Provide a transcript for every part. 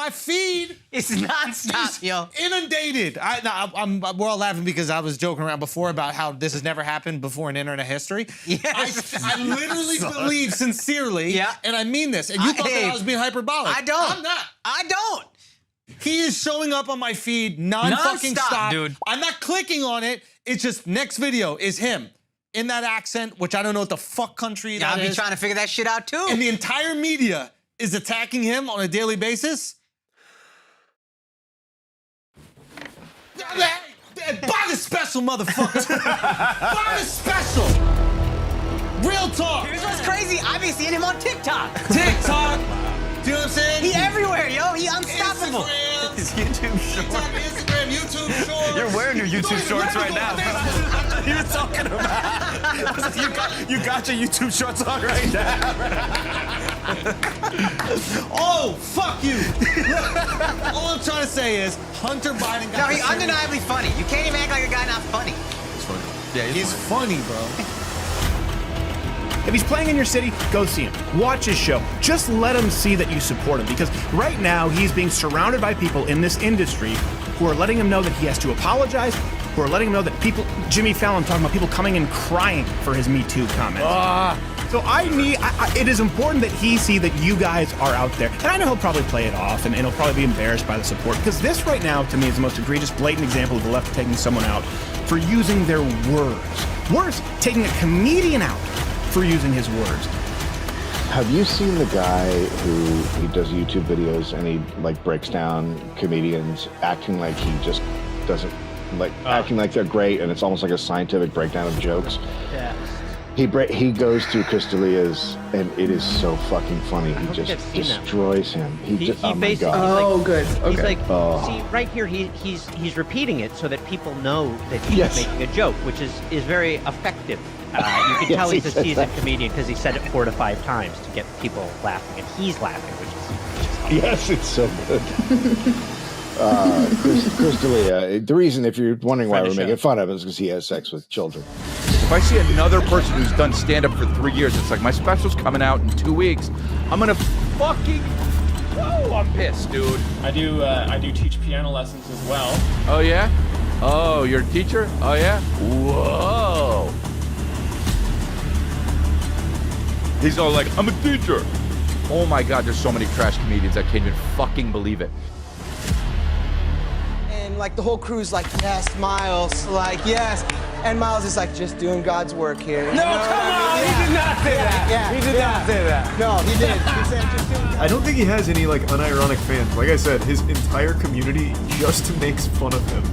my feed. It's nonstop, yo. Inundated. We're all laughing because I was joking around before about how this has never happened before in internet history. Yes. I literally believe sincerely, and I mean this, and you thought that I was being hyperbolic. I don't. I'm not. I don't. He is showing up on my feed non-fucking-stop. Dude. I'm not clicking on it. It's just next video is him in that accent, which I don't know what the fuck country that is. I'll be trying to figure that shit out too. And the entire media is attacking him on a daily basis. Buy the special, motherfucker. Buy the special. Real talk. Here's what's crazy. I've been seeing him on TikTok. TikTok. Do you know what I'm saying? He everywhere, yo. He unstoppable. Instagram. His YouTube shorts. Instagram, YouTube shorts. You're wearing your YouTube shorts right now. You were talking about. You got your YouTube shorts on right now. Oh, fuck you. Look, all I'm trying to say is Hunter Biden got. No, he's undeniably funny. You can't even act like a guy not funny. He's funny. Yeah, he's funny, bro. If he's playing in your city, go see him. Watch his show. Just let him see that you support him, because right now he's being surrounded by people in this industry who are letting him know that he has to apologize, who are letting him know that people, Jimmy Fallon talking about people coming and crying for his Me Too comments. So it is important that he see that you guys are out there. And I know he'll probably play it off and he'll probably be embarrassed by the support, because this right now to me is the most egregious, blatant example of the left taking someone out for using their words. Worse, taking a comedian out for using his words. Have you seen the guy who does YouTube videos and he like breaks down comedians acting like he just doesn't acting like they're great, and it's almost like a scientific breakdown of jokes? Yeah. He goes through Chris D'Elia's, and it is so fucking funny. He just destroys him. Oh my God. Oh, good. Okay. He's like, see, right here, he's repeating it so that people know that he's making a joke, which is very effective. You can tell he's a seasoned comedian because he said it 4 to 5 times to get people laughing, and he's laughing, which is yes, it's so good. Chris D'Elia, the reason, if you're wondering why we're making fun of him, is because he has sex with children. If I see another person who's done stand-up for 3 years, it's like, my special's coming out in 2 weeks, I'm gonna fucking, I'm pissed, dude. I do teach piano lessons as well. Oh yeah? Oh, you're a teacher? Oh yeah? Whoa. He's all like, I'm a teacher. Oh my God, there's so many trash comedians, I can't even fucking believe it. And like the whole crew's like, yes, Myles, like, yes. And Myles is like, just doing God's work here. No, come on, he did not say that. He did not say that. No, he did. He said, just doing God's work. I don't think he has any like unironic fans. Like I said, his entire community just makes fun of him.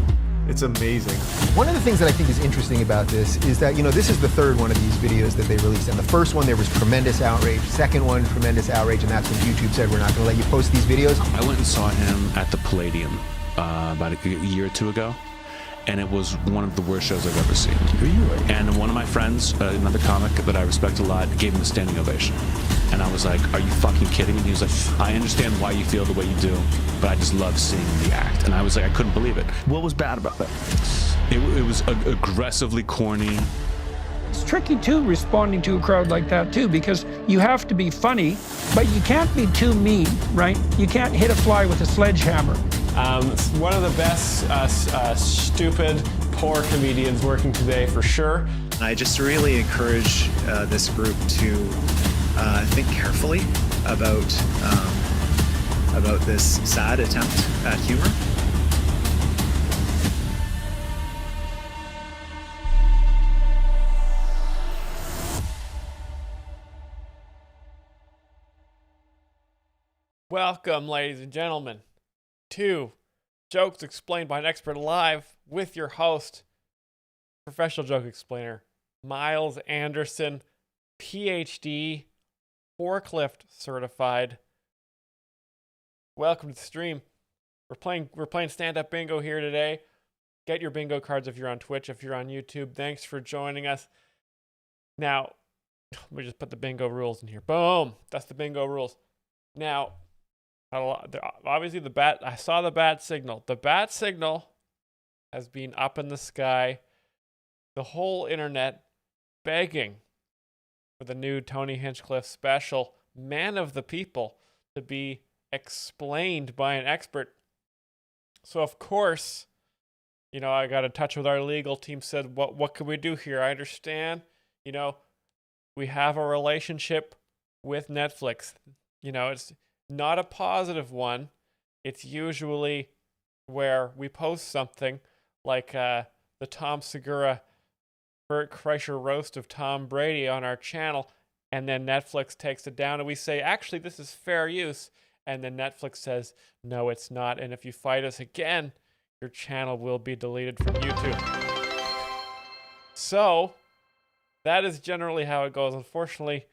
It's amazing. One of the things that I think is interesting about this is that, you know, this is the third one of these videos that they released. And the first one, there was tremendous outrage. Second one, tremendous outrage. And that's when YouTube said, we're not going to let you post these videos. I went and saw him at the Palladium about a year or two ago. And it was one of the worst shows I've ever seen. Really? And one of my friends, another comic that I respect a lot, gave him a standing ovation. And I was like, are you fucking kidding me? And he was like, I understand why you feel the way you do, but I just love seeing the act. And I was like, I couldn't believe it. What was bad about that? It was aggressively corny. It's tricky too, responding to a crowd like that too, because you have to be funny, but you can't be too mean, right? You can't hit a fly with a sledgehammer. It's one of the best stupid, poor comedians working today, for sure. I just really encourage this group to think carefully about this sad attempt at humor. Welcome, ladies and gentlemen, to Jokes Explained by an Expert Live with your host, professional joke explainer, Myles Anderson, PhD, forklift certified. Welcome to the stream. We're playing stand-up bingo here today. Get your bingo cards if you're on Twitch, if you're on YouTube. Thanks for joining us. Now, let me just put the bingo rules in here. Boom. That's the bingo rules. Now, obviously I saw the bat signal. The bat signal has been up in the sky. The whole internet begging for the new Tony Hinchcliffe special, Man of the People, to be explained by an expert. So of course, you know, I got in touch with our legal team, said, what can we do here? I understand, you know, we have a relationship with Netflix. You know, it's not a positive one. It's usually where we post something like the Tom Segura Bert Kreischer roast of Tom Brady on our channel, and then Netflix takes it down and we say, actually, this is fair use. And then Netflix says, no, it's not. And if you fight us again, your channel will be deleted from YouTube. So that is generally how it goes. Unfortunately,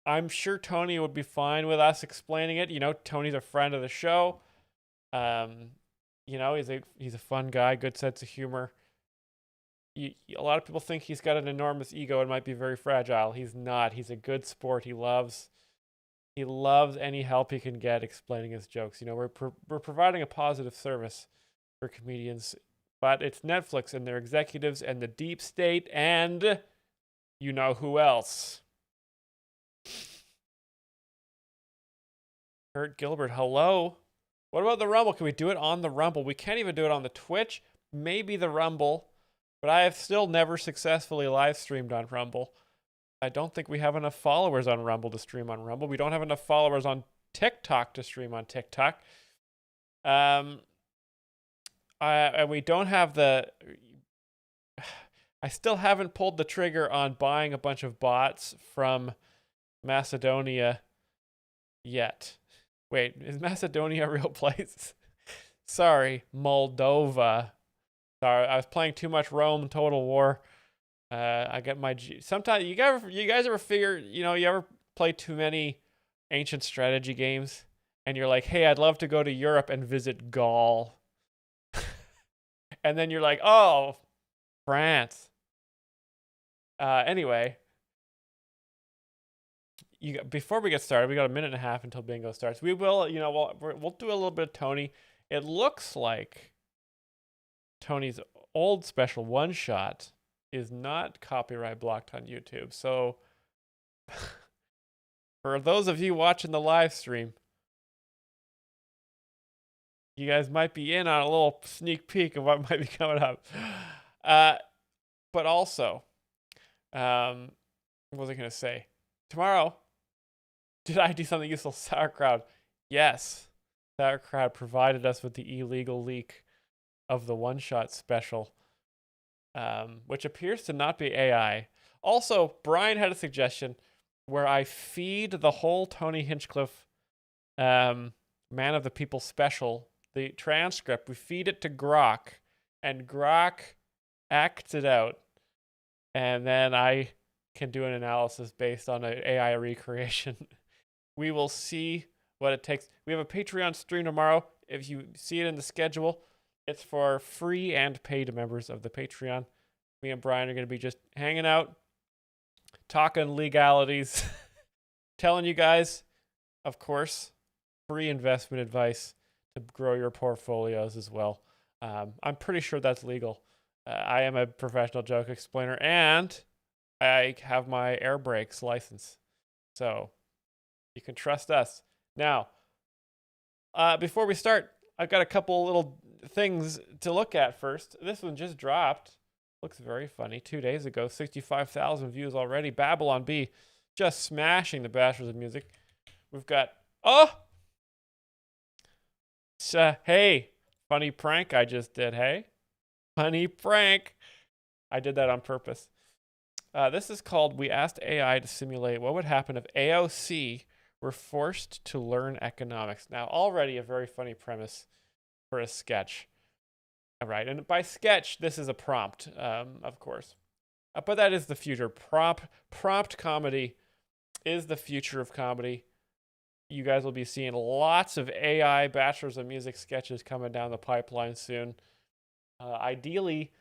I'm sure Tony would be fine with us explaining it. You know, Tony's a friend of the show. You know, he's a fun guy, good sense of humor. A lot of people think he's got an enormous ego and might be very fragile. He's not. He's a good sport. He loves any help he can get explaining his jokes. You know, we're providing a positive service for comedians, but it's Netflix and their executives and the deep state and you know who else. Kurt Gilbert, hello. What about the Rumble? Can we do it on the Rumble? We can't even do it on the Twitch. Maybe the Rumble, but I have still never successfully live streamed on Rumble. I don't think we have enough followers on Rumble to stream on Rumble. We don't have enough followers on TikTok to stream on TikTok. We don't have the... I still haven't pulled the trigger on buying a bunch of bots from Macedonia yet. Wait, is Macedonia a real place? Sorry, Moldova. Sorry, I was playing too much Rome Total War. I get my... Sometimes, you guys ever figure, you know, you ever play too many ancient strategy games and you're like, hey, I'd love to go to Europe and visit Gaul. And then you're like, oh, France. Anyway, before we get started, we got a minute and a half until bingo starts. We will, you know, we'll do a little bit of Tony. It looks like Tony's old special one shot is not copyright blocked on YouTube. So for those of you watching the live stream, you guys might be in on a little sneak peek of what might be coming up. But also, what was I going to say? Tomorrow, did I do something useful? Sauerkraut. Yes. Sauerkraut provided us with the illegal leak of the one-shot special, which appears to not be AI. Also, Brian had a suggestion where I feed the whole Tony Hinchcliffe Man of the People special, the transcript, we feed it to Grok, and Grok acts it out, and then I can do an analysis based on an AI recreation. We will see what it takes. We have a Patreon stream tomorrow. If you see it in the schedule, it's for free and paid members of the Patreon. Me and Brian are going to be just hanging out, talking legalities, telling you guys, of course, free investment advice to grow your portfolios as well. I'm pretty sure that's legal. I am a professional joke explainer, and I have my air brakes license. So you can trust us. Now, before we start, I've got a couple little things to look at first. This one just dropped. Looks very funny. 2 days ago, 65,000 views already. Babylon Bee just smashing the Bachelors of Music. We've got... hey, funny prank I just did, hey? Funny prank. I did that on purpose. This is called We Asked AI to Simulate What Would Happen If AOC Were Forced to Learn Economics. Now, already a very funny premise for a sketch. All right, and by sketch, this is a prompt, of course. But that is the future. Prompt comedy is the future of comedy. You guys will be seeing lots of AI Bachelors of Music sketches coming down the pipeline soon. Ideally,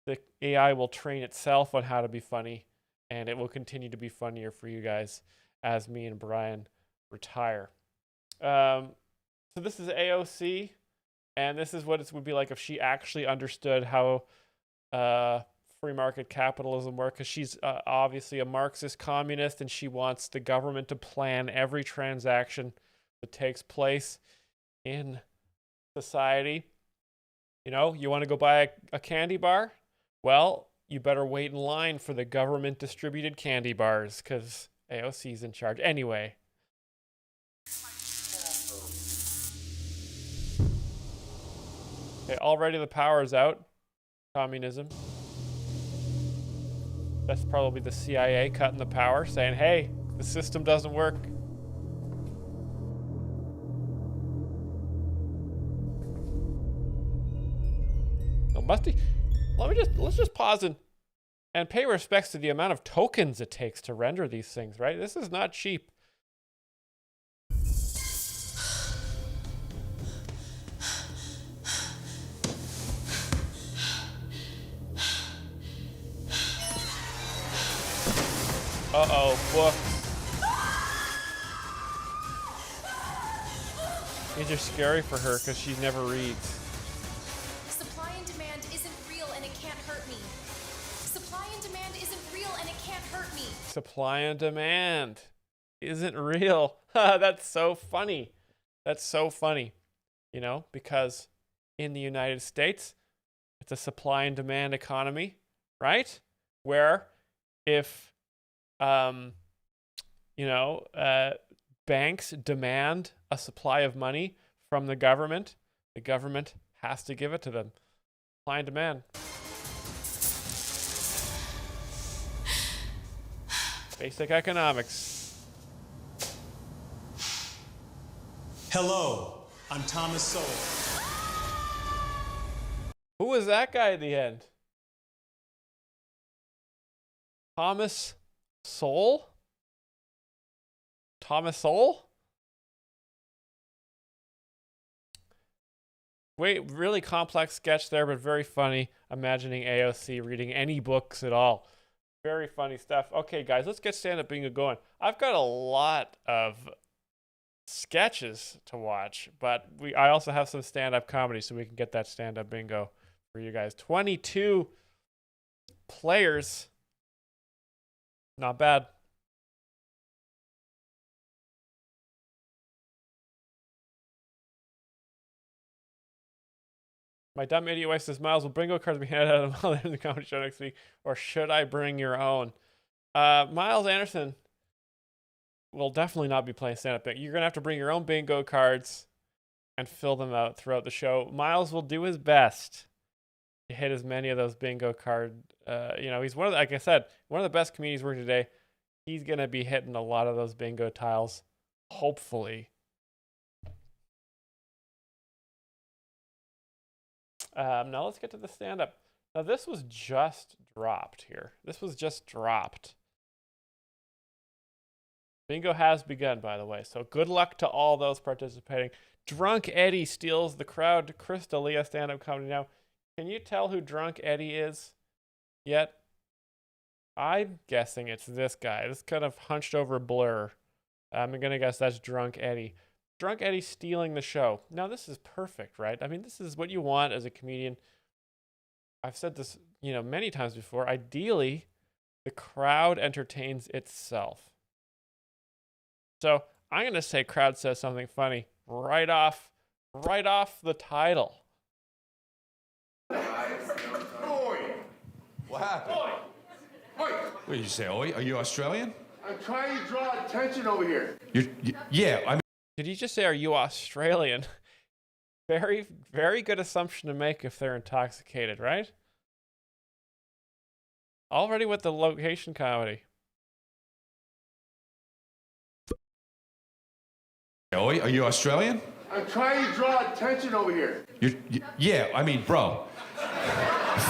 the AI will train itself on how to be funny, and it will continue to be funnier for you guys as me and Brian retire. So this is AOC, and this is what it would be like if she actually understood how free market capitalism works, because she's obviously a Marxist communist, and she wants the government to plan every transaction that takes place in society. You know, you want to go buy a candy bar? Well, you better wait in line for the government distributed candy bars because AOC's in charge. Anyway. Okay, already the power's out. Communism. That's probably the CIA cutting the power, saying, hey, the system doesn't work. So let's just pause and pay respects to the amount of tokens it takes to render these things, right? This is not cheap. Uh-oh, books. These are scary for her because she never reads. Supply and demand isn't real and it can't hurt me. Supply and demand isn't real and it can't hurt me. Supply and demand isn't real. That's so funny. That's so funny. You know, because in the United States, it's a supply and demand economy, right? Where if banks demand a supply of money from the government has to give it to them. Supply and demand. Basic economics. Hello, I'm Thomas Sowell. Who was that guy at the end? Thomas Sowell? Thomas Sowell? Wait, really complex sketch there, but very funny. Imagining AOC reading any books at all. Very funny stuff. Okay, guys, let's get stand-up bingo going. I've got a lot of sketches to watch, but I also have some stand-up comedy, so we can get that stand-up bingo for you guys. 22 players. Not bad. My dumb idiot wife says, Myles, will bingo cards be handed out of the in the comedy show next week, or should I bring your own? Myles Anderson will definitely not be playing stand-up bingo. You're going to have to bring your own bingo cards and fill them out throughout the show. Myles will do his best to hit as many of those bingo card. He's one of the, like I said, one of the best comedians working today. He's going to be hitting a lot of those bingo tiles, hopefully. Now let's get to the stand-up. Now this was just dropped here. This was just dropped. Bingo has begun, by the way. So good luck to all those participating. Drunk Eddie steals the crowd to Chris D'Elia stand-up comedy. Now, can you tell who Drunk Eddie is yet? I'm guessing it's this guy. This kind of hunched over blur. I'm going to guess that's Drunk Eddie. Drunk Eddie stealing the show. Now, this is perfect, right? I mean, this is what you want as a comedian. I've said this, many times before. Ideally, the crowd entertains itself. So I'm going to say crowd says something funny right off the title. What happened? What did you say, oi? Are you Australian? I'm trying to draw attention over here. Yeah, I mean... Did you just say, are you Australian? Very, very good assumption to make if they're intoxicated, right? Already with the location comedy. Oi, are you Australian? I'm trying to draw attention over here. Yeah, I mean, bro.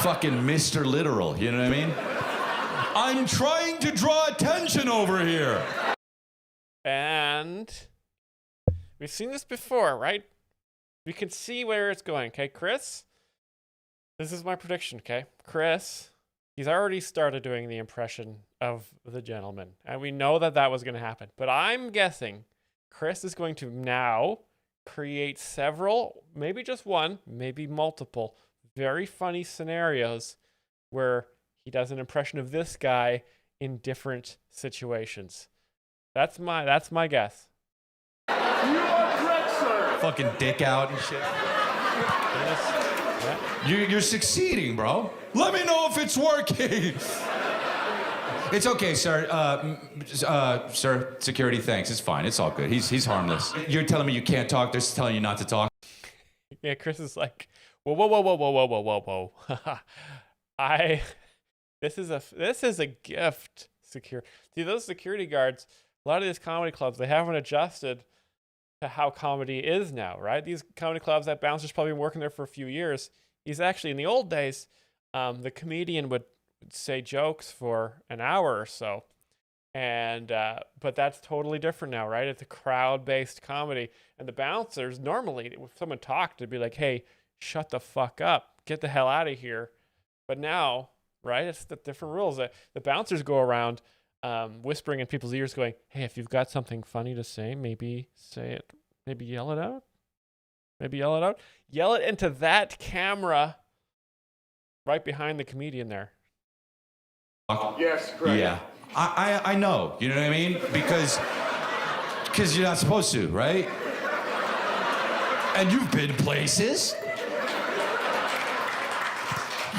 Fucking Mr. Literal, you know what I mean? I'm trying to draw attention over here. And we've seen this before, right? We can see where it's going, okay? Chris, this is my prediction, okay? Chris, he's already started doing the impression of the gentleman, and we know that that was going to happen. But I'm guessing Chris is going to now create several, maybe just one, maybe multiple, very funny scenarios where he does an impression of this guy in different situations. That's my guess. You are correct, sir. fucking dick out and shit. You're succeeding, bro. Let me know if it's working. It's okay, sir. Sir, security, thanks. It's fine. It's all good. He's harmless. You're telling me you can't talk. They're telling you not to talk. Yeah, Chris is like, whoa, whoa, whoa, whoa, whoa, whoa, whoa, whoa, whoa. This is a gift. See, those security guards, a lot of these comedy clubs, they haven't adjusted to how comedy is now, right? These comedy clubs, that bouncer's probably been working there for a few years. He's actually, in the old days, the comedian would say jokes for an hour or so. And but that's totally different now, right? It's a crowd-based comedy. And the bouncers, normally, if someone talked, it'd be like, hey, shut the fuck up. Get the hell out of here. But now, right, it's the different rules. The bouncers go around whispering in people's ears going, hey, if you've got something funny to say, maybe say it. Maybe yell it out. Maybe yell it out. Yell it into that camera right behind the comedian there. Yes, correct. Yeah. I know. You know what I mean? Because you're not supposed to, right? And you've been places.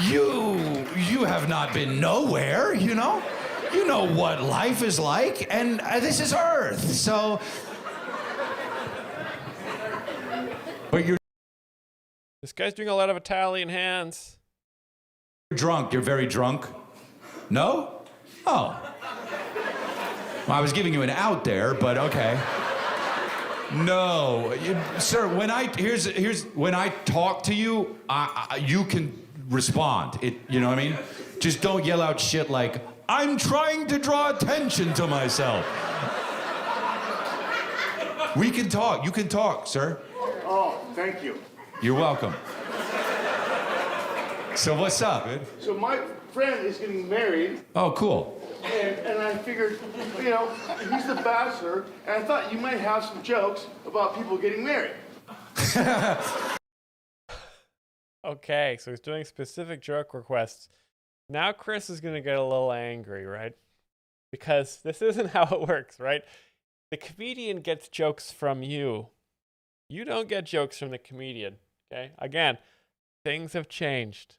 You have not been nowhere, you know? You know what life is like, and this is Earth, so... But you're... This guy's doing a lot of Italian hands. You're drunk. You're very drunk. No? Oh. Well, I was giving you an out there, but okay. No, sir. When I talk to you, you can respond. You know what I mean? Just don't yell out shit like I'm trying to draw attention to myself. We can talk. You can talk, sir. Oh, thank you. You're welcome. So what's up, man? So my friend is getting married. Oh, cool. And I figured, you know, he's the bachelor, and I thought you might have some jokes about people getting married. Okay, so he's doing specific joke requests. Now Chris is going to get a little angry, right? Because this isn't how it works, right? The comedian gets jokes from you. You don't get jokes from the comedian, okay? Again, things have changed.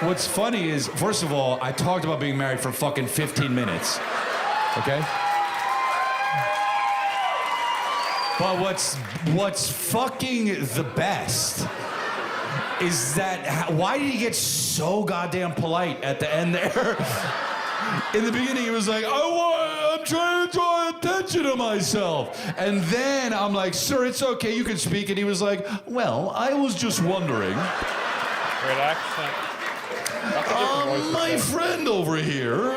What's funny is, first of all, I talked about being married for fucking 15 minutes, okay? But what's fucking the best is that, why did he get so goddamn polite at the end there? In the beginning, he was like, I'm trying to draw attention to myself. And then I'm like, sir, it's okay, you can speak. And he was like, well, I was just wondering. Great accent. My friend over here,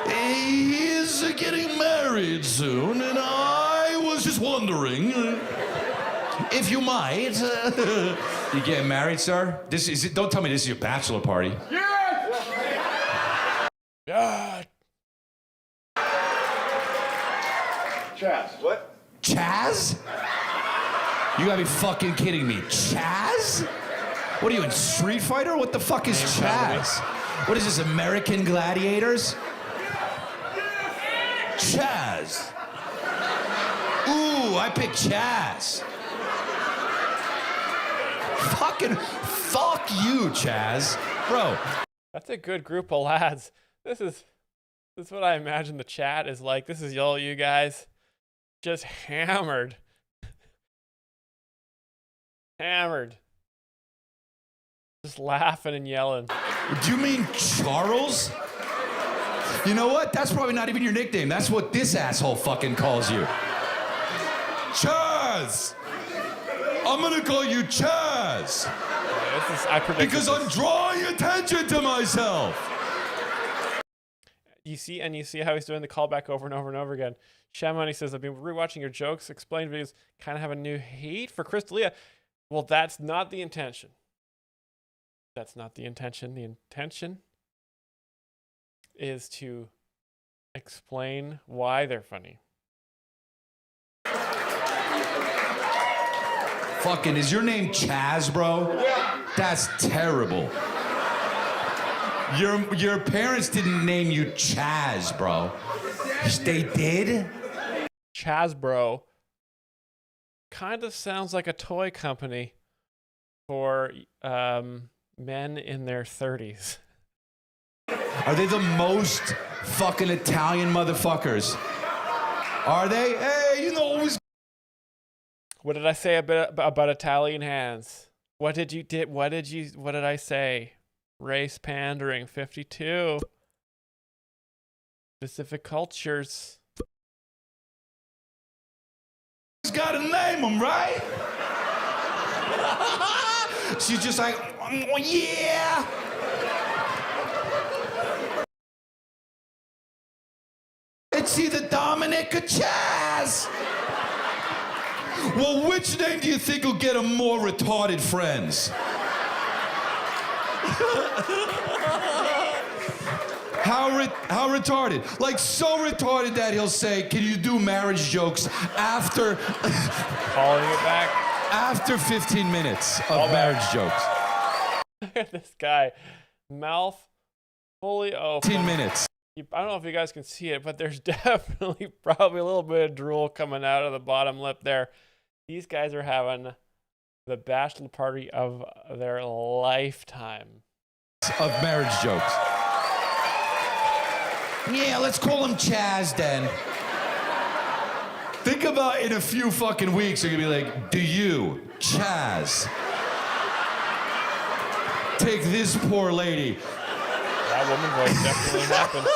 he is getting married soon, and I was just wondering if you might. You getting married, sir? Don't tell me this is your bachelor party. Yeah. Chaz. What? Chaz? You gotta be fucking kidding me. Chaz? What are you in Street Fighter? What the fuck is Chaz? What is this, American Gladiators? Chaz. Ooh, I picked Chaz. Fucking fuck you, Chaz. Bro. That's a good group of lads. This is what I imagine the chat is like. This is all you guys just hammered. Hammered. Just laughing and yelling. Do you mean Charles? You know what? That's probably not even your nickname. That's what this asshole fucking calls you. Chaz! I'm gonna call you Chaz! Because I'm drawing attention to myself! You see how he's doing the callback over and over and over again. Shamani says, I've been rewatching your jokes, explained videos, kind of have a new hate for Chris D'Elia. Well, that's not the intention. That's not the intention. The intention is to explain why they're funny. Fucking, is your name Chaz, bro? Yeah. That's terrible. Your parents didn't name you Chaz, bro. They did? Chazbro kind of sounds like a toy company for men in their 30s. Are they the most fucking Italian motherfuckers? Are they? Hey, you know, always. What did I say about Italian hands? What did I say? Race pandering, 52. Specific cultures. She's got to name them, right? She's just like, oh, yeah. It's either Dominic or Chaz. Well, which name do you think will get him more retarded friends? How retarded? Like so retarded that he'll say, "Can you do marriage jokes after?" Calling it back. After 15 minutes of marriage jokes. Look at this guy, mouth fully open. 15 minutes. I don't know if you guys can see it, but there's definitely probably a little bit of drool coming out of the bottom lip there. These guys are having the bachelor party of their lifetime. Of marriage jokes. Yeah, let's call him Chaz then. Think about in a few fucking weeks, you're gonna be like, do you, Chaz, take this poor lady? That woman voice definitely happened.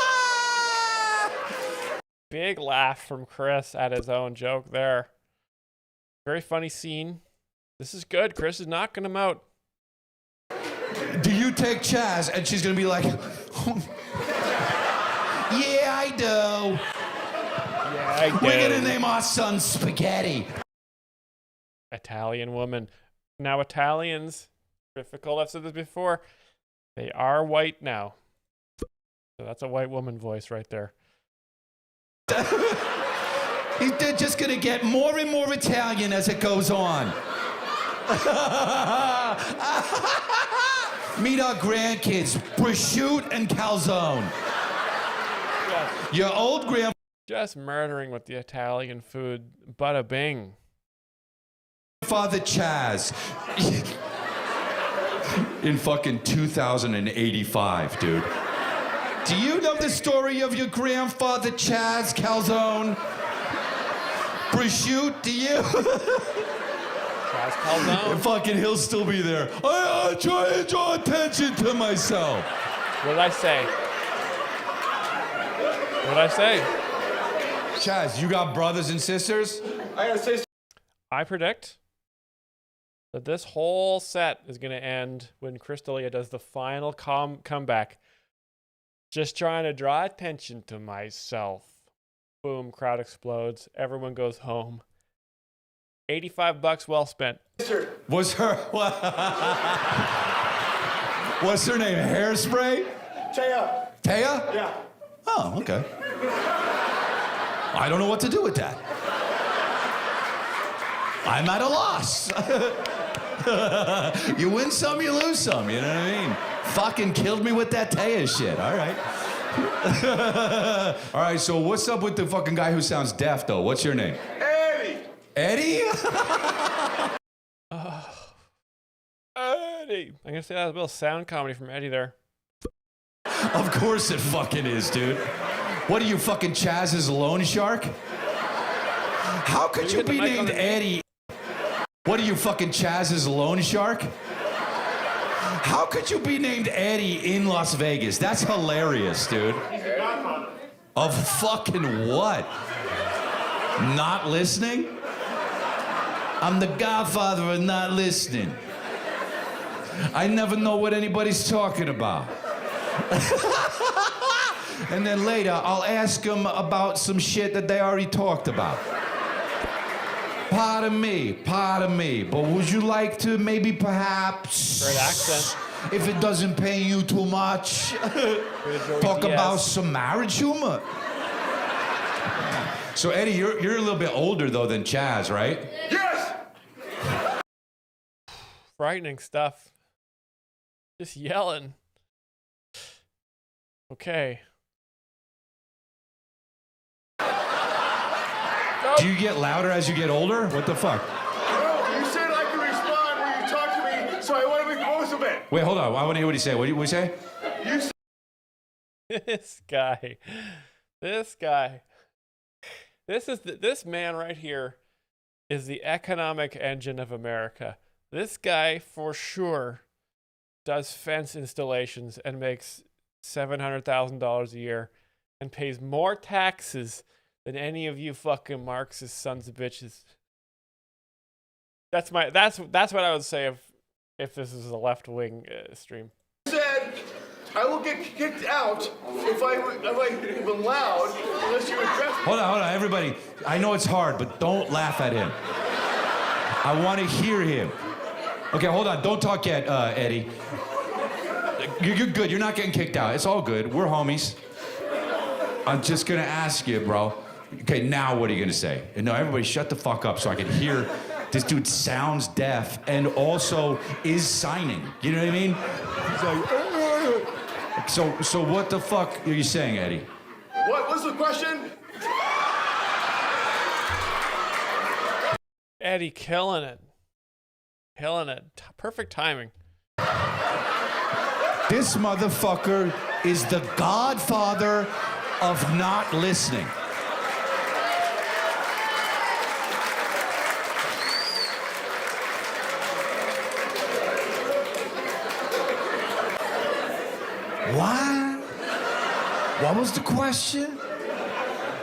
Big laugh from Chris at his own joke there. Very funny scene. This is good. Chris is knocking him out. Do you take Chaz? And she's gonna be like, yeah, I do. Yeah, I do. We're gonna name our son Spaghetti. Italian woman. Now Italians, difficult, I've said this before, they are white now. So that's a white woman voice right there. They're just gonna get more and more Italian as it goes on. Meet our grandkids, prosciutto and calzone. Your old grandma. Just murdering with the Italian food. Bada bing. Father Chaz. In fucking 2085, dude. Do you know the story of your grandfather Chaz Calzone? Prosciutto, do you? Chaz Calzone. Fucking he'll still be there. I try to draw attention to myself. What did I say? What did I say? Chaz, you got brothers and sisters? I gotta say. I predict that this whole set is going to end when Chris D'Elia does the final comeback. Just trying to draw attention to myself. Boom, crowd explodes. Everyone goes home. $85 well spent. What's her name? Hairspray? Taya. Taya? Yeah. Oh, okay. I don't know what to do with that. I'm at a loss. You win some, you lose some, you know what I mean? Fucking killed me with that Taya shit, all right. All right, so what's up with the fucking guy who sounds deaf, though? What's your name? Eddie. Eddie? Eddie. I'm going to say that was a little sound comedy from Eddie there. Of course it fucking is, dude. What are you, fucking Chaz's loan shark? How could you be named Eddie? What are you, fucking Chaz's loan shark? How could you be named Eddie in Las Vegas? That's hilarious, dude. He's the godfather. Of fucking what? Not listening? I'm the godfather of not listening. I never know what anybody's talking about. And then later, I'll ask them about some shit that they already talked about. Pardon me, but would you like to maybe perhaps... Great accent. If it doesn't pay you too much, talk about some marriage humor. So Eddie, you're a little bit older though than Chaz, right? Yes! Frightening stuff. Just yelling. Okay. Do you get louder as you get older? What the fuck? No, you said I could respond when you talk to me, so I want to make the most of it. Wait, hold on. I want to hear what he said. What did he say? You said This guy. This guy. This man right here is the economic engine of America. This guy for sure does fence installations and makes $700,000 a year and pays more taxes than any of you fucking Marxist sons of bitches. That's what I would say if this is a left-wing stream. said I will get kicked out if I've been loud unless you address me. Hold on, everybody. I know it's hard, but don't laugh at him. I want to hear him. Okay, hold on. Don't talk yet, Eddie. You're good. You're not getting kicked out. It's all good. We're homies. I'm just going to ask you, bro. Okay, now what are you going to say? And no, everybody shut the fuck up so I can hear. This dude sounds deaf and also is signing. You know what I mean? He's like, so what the fuck are you saying, Eddie? What was the question? Eddie killing it. Killing it. Perfect timing. This motherfucker is the godfather of not listening. What? What was the question?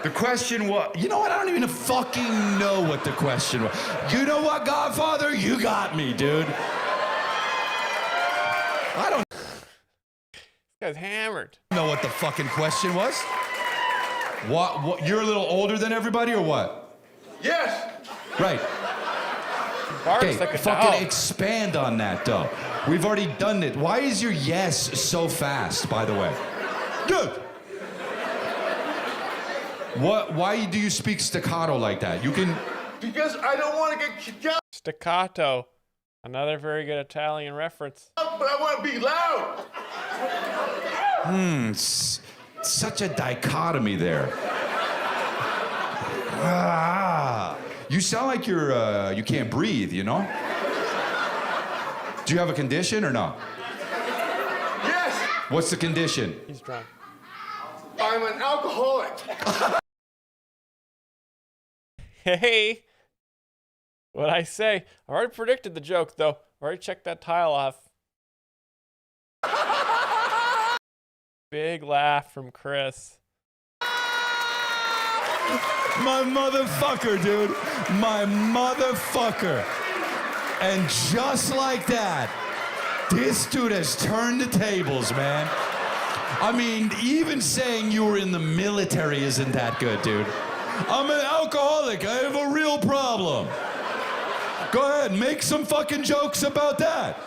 The question was, you know what? I don't even fucking know what the question was. You know what, Godfather? You got me, dude. I don't This guy's hammered. know what the fucking question was. What? You're a little older than everybody, or what? Yes. Right. Barks Okay, like a fucking dog. expand on that, though. We've already done it. Why is your yes so fast, by the way? Good. What? Why do you speak staccato like that? You can. Because I don't want to get kicked out, Staccato. Another very good Italian reference. but I want to be loud. Such a dichotomy there. You sound like you can't breathe, you know? Do you have a condition or no? Yes. What's the condition? He's drunk. I'm an alcoholic. Hey. What I say? I already predicted the joke, though. I already checked that tile off. Big laugh from Chris. My motherfucker, dude. My motherfucker. And just like that, this dude has turned the tables, man. I mean, even saying you were in the military isn't that good, dude. I'm an alcoholic. I have a real problem. Go ahead, make some fucking jokes about that.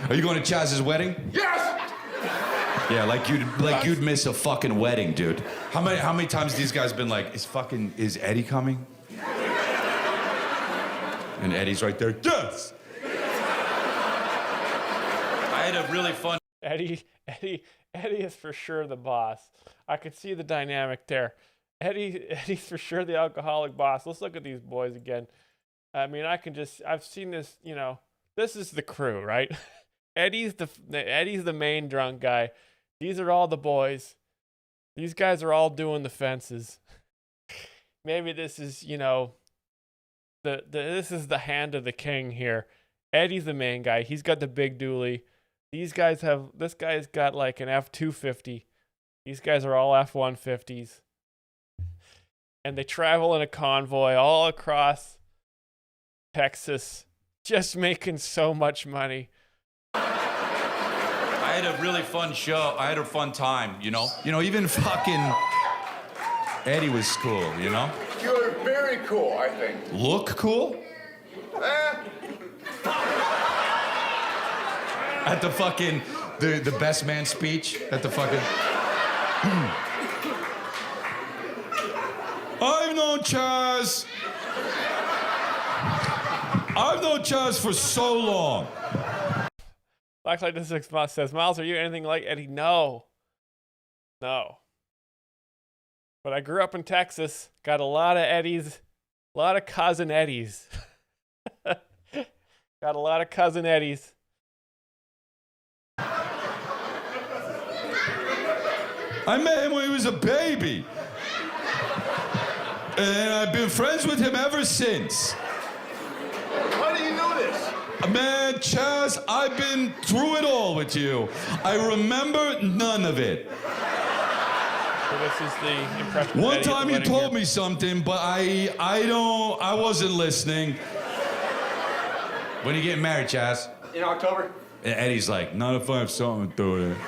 Are you going to Chaz's wedding? Yes. Yeah, like you'd miss a fucking wedding, dude. How many times these guys been like, is Eddie coming? And Eddie's right there. Yes. I had a really fun. Eddie is for sure the boss. I could see the dynamic there. Eddie's for sure the alcoholic boss. Let's look at these boys again. I mean, I've seen this, you know, this is the crew, right? Eddie's the main drunk guy. These are all the boys. These guys are all doing the fences. Maybe this is, you know, this is the hand of the king here. Eddie's the main guy. He's got the big dually. This guy's got like an F-250. These guys are all F-150s. And they travel in a convoy all across Texas, just making so much money. I had a really fun show. I had a fun time, you know? You know, even fucking Eddie was cool, you know? You're very cool, I think. Look cool? At the fucking, the best man speech at the fucking... I've known Chaz. I've known Chaz for so long. Blacklight6 says, Myles, are you anything like Eddie? No. No. But I grew up in Texas, got a lot of Eddies, a lot of cousin Eddies. Got a lot of cousin Eddies. I met him when he was a baby. And I've been friends with him ever since. How do you know this? Man, Chaz, I've been through it all with you. I remember none of it. So this is the impression. One time you told me something, but I wasn't listening. When are you getting married, Chaz? In October. And Eddie's like, not if I have something to do with it.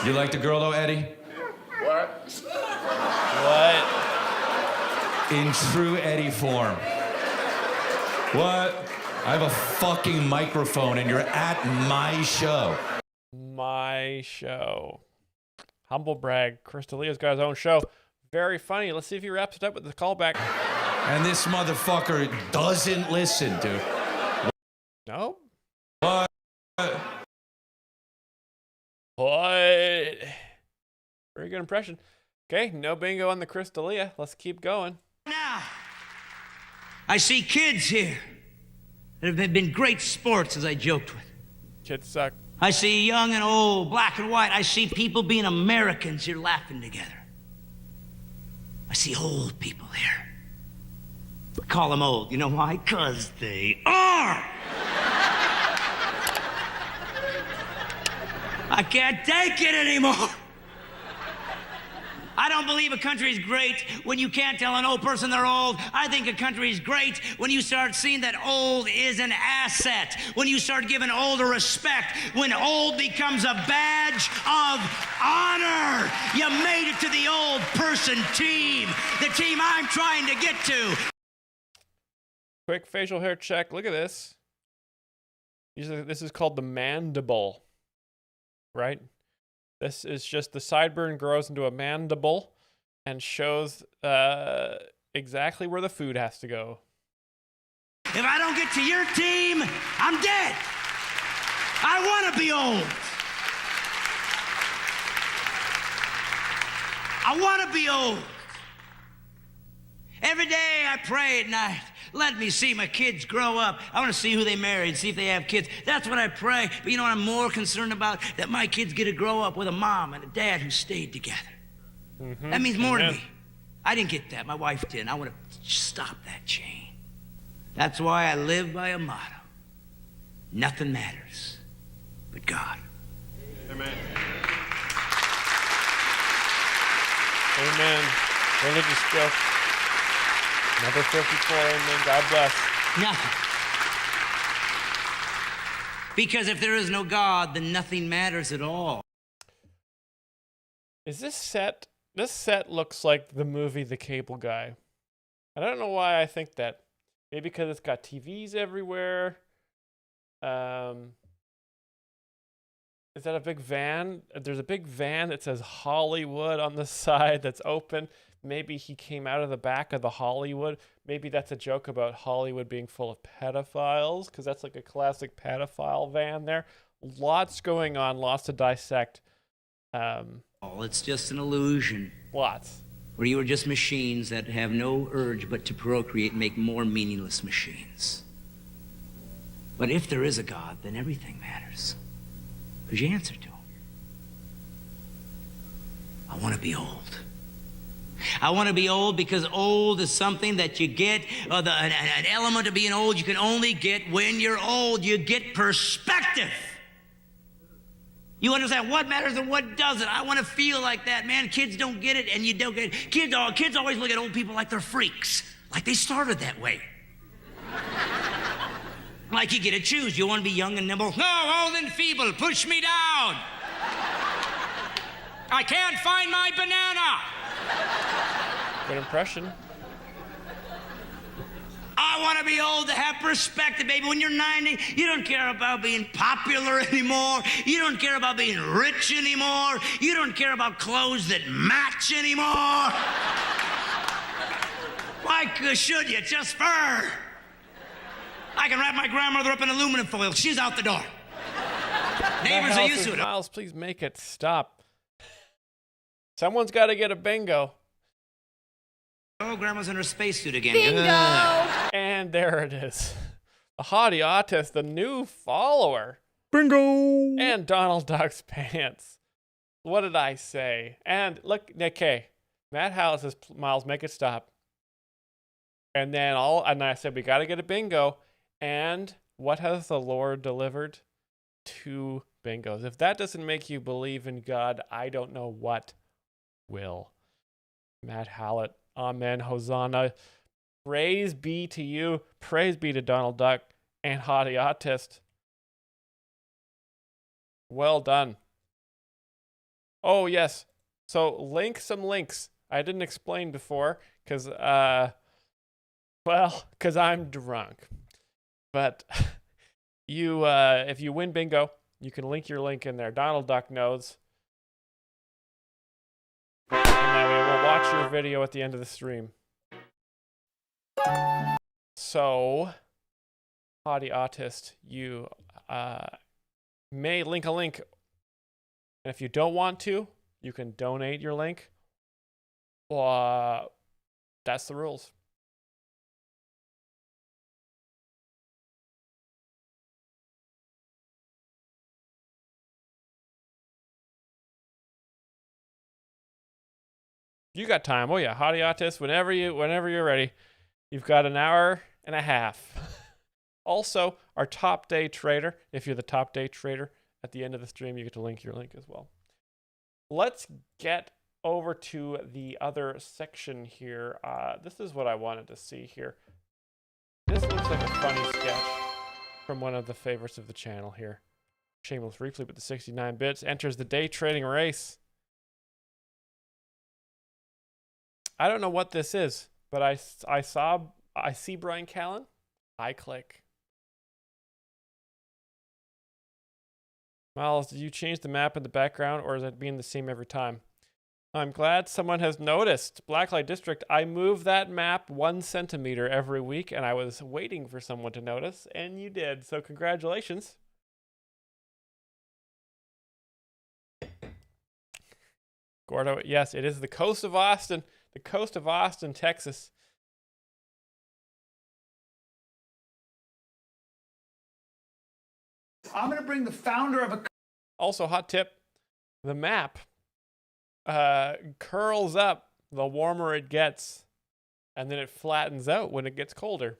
You like the girl though, Eddie? What? What? In true Eddie form. What? I have a fucking microphone and you're at my show. My show. Humble brag. Chris D'Elia's got his own show. Very funny. Let's see if he wraps it up with the callback. And this motherfucker doesn't listen, dude. No? What? What? Very good impression. Okay, no bingo on the Chris D'Elia. Let's keep going. Now, I see kids here that have been great sports, as I joked with. Kids suck. I see young and old, black and white. I see people being Americans here laughing together. I see old people here. I call them old. You know why? 'Cause they are. I can't take it anymore. I don't believe a country is great when you can't tell an old person they're old. I think a country is great when you start seeing that old is an asset, when you start giving old a respect, when old becomes a badge of honor. You made it to the old person team, the team I'm trying to get to. Quick facial hair check. Look at this. This is called the mandible, right? This is just the sideburn grows into a mandible and shows exactly where the food has to go. If I don't get to your team, I'm dead. I want to be old. I want to be old. Every day I pray at night. Let me see my kids grow up. I want to see who they marry and see if they have kids. That's what I pray. But you know what I'm more concerned about? That my kids get to grow up with a mom and a dad who stayed together. Mm-hmm. That means more to me. I didn't get that. My wife did. I want to stop that chain. That's why I live by a motto. Nothing matters but God. Amen. Amen. Religious joke. Number 54, amen. God bless. Nothing. Because if there is no God, then nothing matters at all. Is this set? This set looks like the movie The Cable Guy. I don't know why I think that. Maybe because it's got TVs everywhere. Is that a big van? There's a big van that says Hollywood on the side that's open. Maybe he came out of the back of the Hollywood. Maybe that's a joke about Hollywood being full of pedophiles, because that's like a classic pedophile van there. Lots going on, lots to dissect. It's just an illusion. Lots. Where you are just machines that have no urge but to procreate and make more meaningless machines. But if there is a God, then everything matters. Because you answer to him. I want to be old. I want to be old because old is something that you get, an element of being old you can only get when you're old. You get perspective. You understand what matters and what doesn't. I want to feel like that, man. Kids don't get it, and you don't get it. Kids always look at old people like they're freaks, like they started that way. Like you get to choose. You want to be young and nimble? No, old and feeble. Push me down. I can't find my banana. Good impression. I want to be old to have perspective, baby. When you're 90, you don't care about being popular anymore. You don't care about being rich anymore. You don't care about clothes that match anymore. Why should you? Just fur. I can wrap my grandmother up in aluminum foil. She's out the door. Neighbors are used to it. Myles, please make it stop. Someone's got to get a bingo. Oh, Grandma's in her spacesuit again. Bingo! And there it is. The haughty autist, the new follower. Bingo! And Donald Duck's pants. What did I say? And look, okay. Matt Howell says, Myles, make it stop. And then I said, we got to get a bingo. And what has the Lord delivered? 2 bingos. If that doesn't make you believe in God, I don't know what will. Matt Hallett, amen, Hosanna. Praise be to you. Praise be to Donald Duck and Haughty Autist. Well done. Oh, yes. So some links. I didn't explain before because I'm drunk. But you, if you win bingo, you can link your link in there. Donald Duck knows. And then we will watch your video at the end of the stream. So, Haughty Autist, you may link a link. And if you don't want to, you can donate your link. That's the rules. You got time. Oh yeah, Haughty Autist, whenever you're ready. You've got an hour and a half. Also, our top day trader, if you're the top day trader, at the end of the stream, you get to link your link as well. Let's get over to the other section here. This is what I wanted to see here. This looks like a funny sketch from one of the favorites of the channel here. Shameless Replay with the 69 bits enters the day trading race. I don't know what this is, but I see Brian Callen. I click. Myles, did you change the map in the background, or is it being the same every time? I'm glad someone has noticed. Blacklight District, I move that map 1 centimeter every week, and I was waiting for someone to notice, and you did. So congratulations. Gordo, yes, it is the coast of Austin. The coast of Austin, Texas. I'm going to bring the founder of a... Also, hot tip, the map curls up the warmer it gets, and then it flattens out when it gets colder.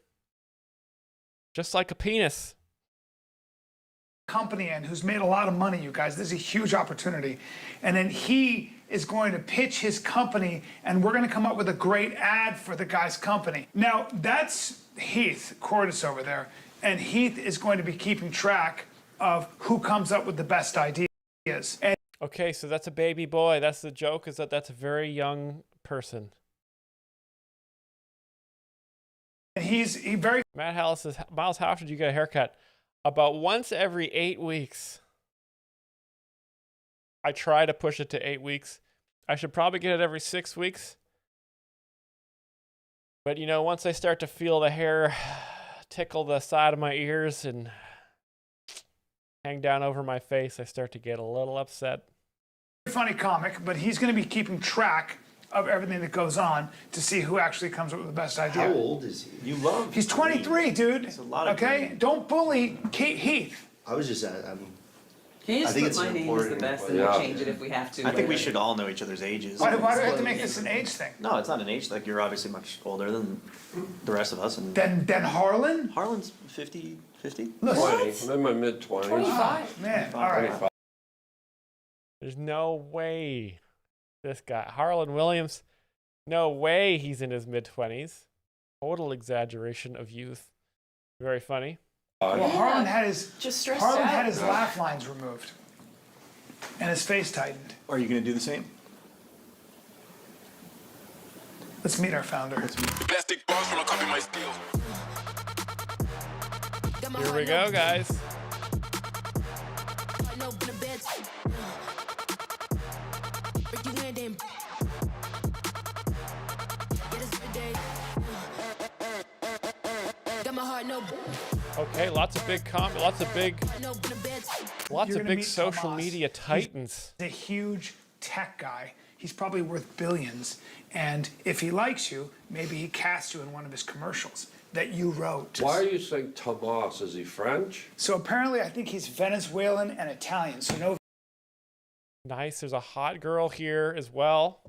Just like a penis. Company in who's made a lot of money, you guys. This is a huge opportunity. And then he is going to pitch his company, and we're going to come up with a great ad for the guy's company. Now, that's Heath Cordis over there, and Heath is going to be keeping track of who comes up with the best ideas. And okay, so that's a baby boy. That's the joke, is that that's a very young person. And he very... Matt Howell says, Myles, how often do you get a haircut? About once every 8 weeks. I try to push it to 8 weeks. I should probably get it every 6 weeks. But, you know, once I start to feel the hair tickle the side of my ears and hang down over my face, I start to get a little upset. Funny comic, but he's going to be keeping track of everything that goes on to see who actually comes up with the best idea. How old is he? You love. He's 23, dude. That's a lot of okay? green. Don't bully Heath. I was just, Can you I just think put it's my name as the important. best and we'll change it if we have to? I think we should all know each other's ages. Why do I have to make this an age thing? No, it's not an age. Like, you're obviously much older than the rest of us. And Then Harlan? Harlan's 50. 20. Listen. I'm in my mid-20s. 25. Man, all right. There's no way this guy, Harlan Williams, no way he's in his mid-20s. Total exaggeration of youth. Very funny. Well, Harlan had his out. had his laugh lines removed, and his face tightened. Are you going to do the same? Let's meet our founder. Plastic bars from a copy my steel. Here we go, guys. Okay, lots of big Lots You're of gonna big meet social Tomas. media titans. He's a huge tech guy. He's probably worth billions. And if he likes you, maybe he casts you in one of his commercials that you wrote. Why are you saying Tomas? Is he French? So apparently, I think he's Venezuelan and Italian. So no. Nice. There's a hot girl here as well.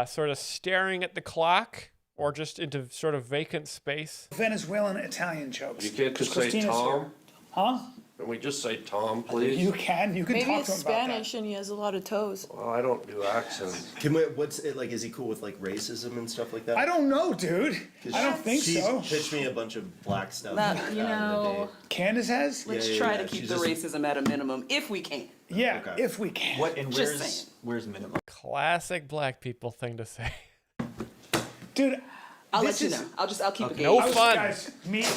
Sort of staring at the clock or just into sort of vacant space. Venezuelan Italian jokes. You can't just say Christina's Tom? here. Huh? Can we just say Tom, please? You can Maybe talk it's to him about that. Spanish and he has a lot of toes. Well, I don't do accents. Can we, what's it like? Is he cool with like racism and stuff like that? I don't know, dude. I don't think she's so. pitched me a bunch of black stuff. That, back you in the know, day. Candace has? let's try to keep the racism at a minimum if we can. Yeah, if we can. What and Just where's minimum? Classic black people thing to say. Dude, I'll this let you is- know. I'll keep it No gauge. fun. Guys, meet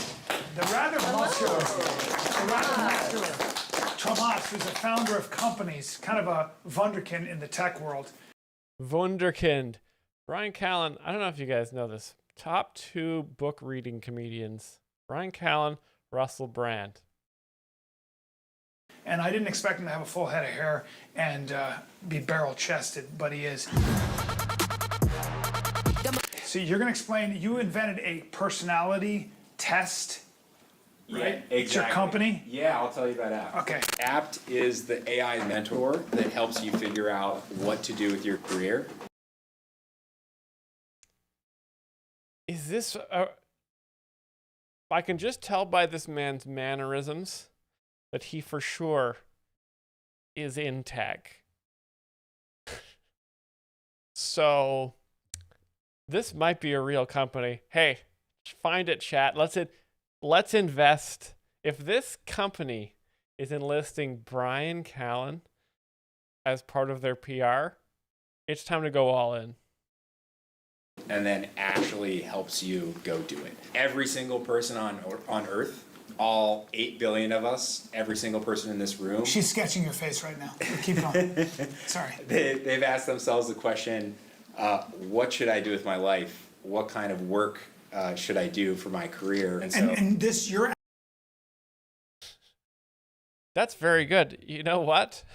the rather muscular Tomas, who's a founder of companies, kind of a wunderkind in the tech world. Wunderkind. Brian Callen, I don't know if you guys know this. Top 2 book reading comedians. Brian Callen, Russell Brand. And I didn't expect him to have a full head of hair and be barrel-chested, but he is. So you're going to explain, you invented a personality test, right? Yeah, exactly. It's your company? Yeah, I'll tell you about Apt. Okay. Apt is the AI mentor that helps you figure out what to do with your career. Is this... I can just tell by this man's mannerisms that he for sure is in tech. So... this might be a real company. Hey, find it, chat. Let's invest. If this company is enlisting Brian Callen as part of their PR, it's time to go all in. And then actually helps you go do it. Every single person on Earth, all 8 billion of us, every single person in this room. She's sketching your face right now. Keep going. Sorry. They've asked themselves the question, what should I do with my life? What kind of work should I do for my career? And so, And this, you're. That's very good. You know what?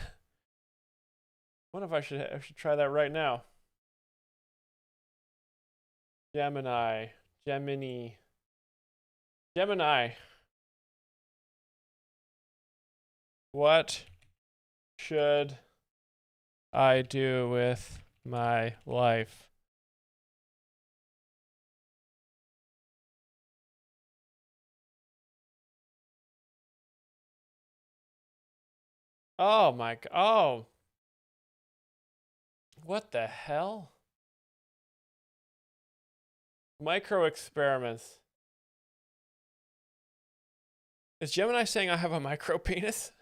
What if I should try that right now? Gemini. What should I do with my life? Oh my god. Oh. What the hell? Micro experiments. Is Gemini saying I have a micro penis?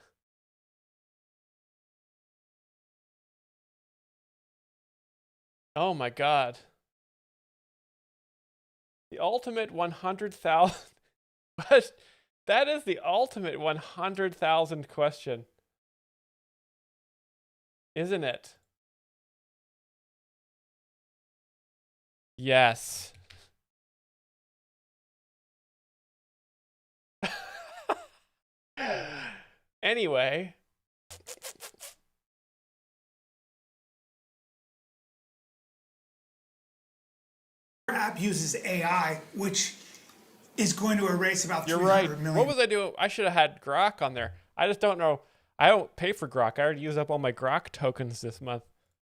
Oh my god. The ultimate 100,000. What? That is the ultimate 100,000 question. Isn't it? Yes. Anyway. Your app uses AI, which is going to erase about You're 300 right. million. What was I doing? I should have had Grok on there. I just don't know. I don't pay for Grok. I already used up all my Grok tokens this month.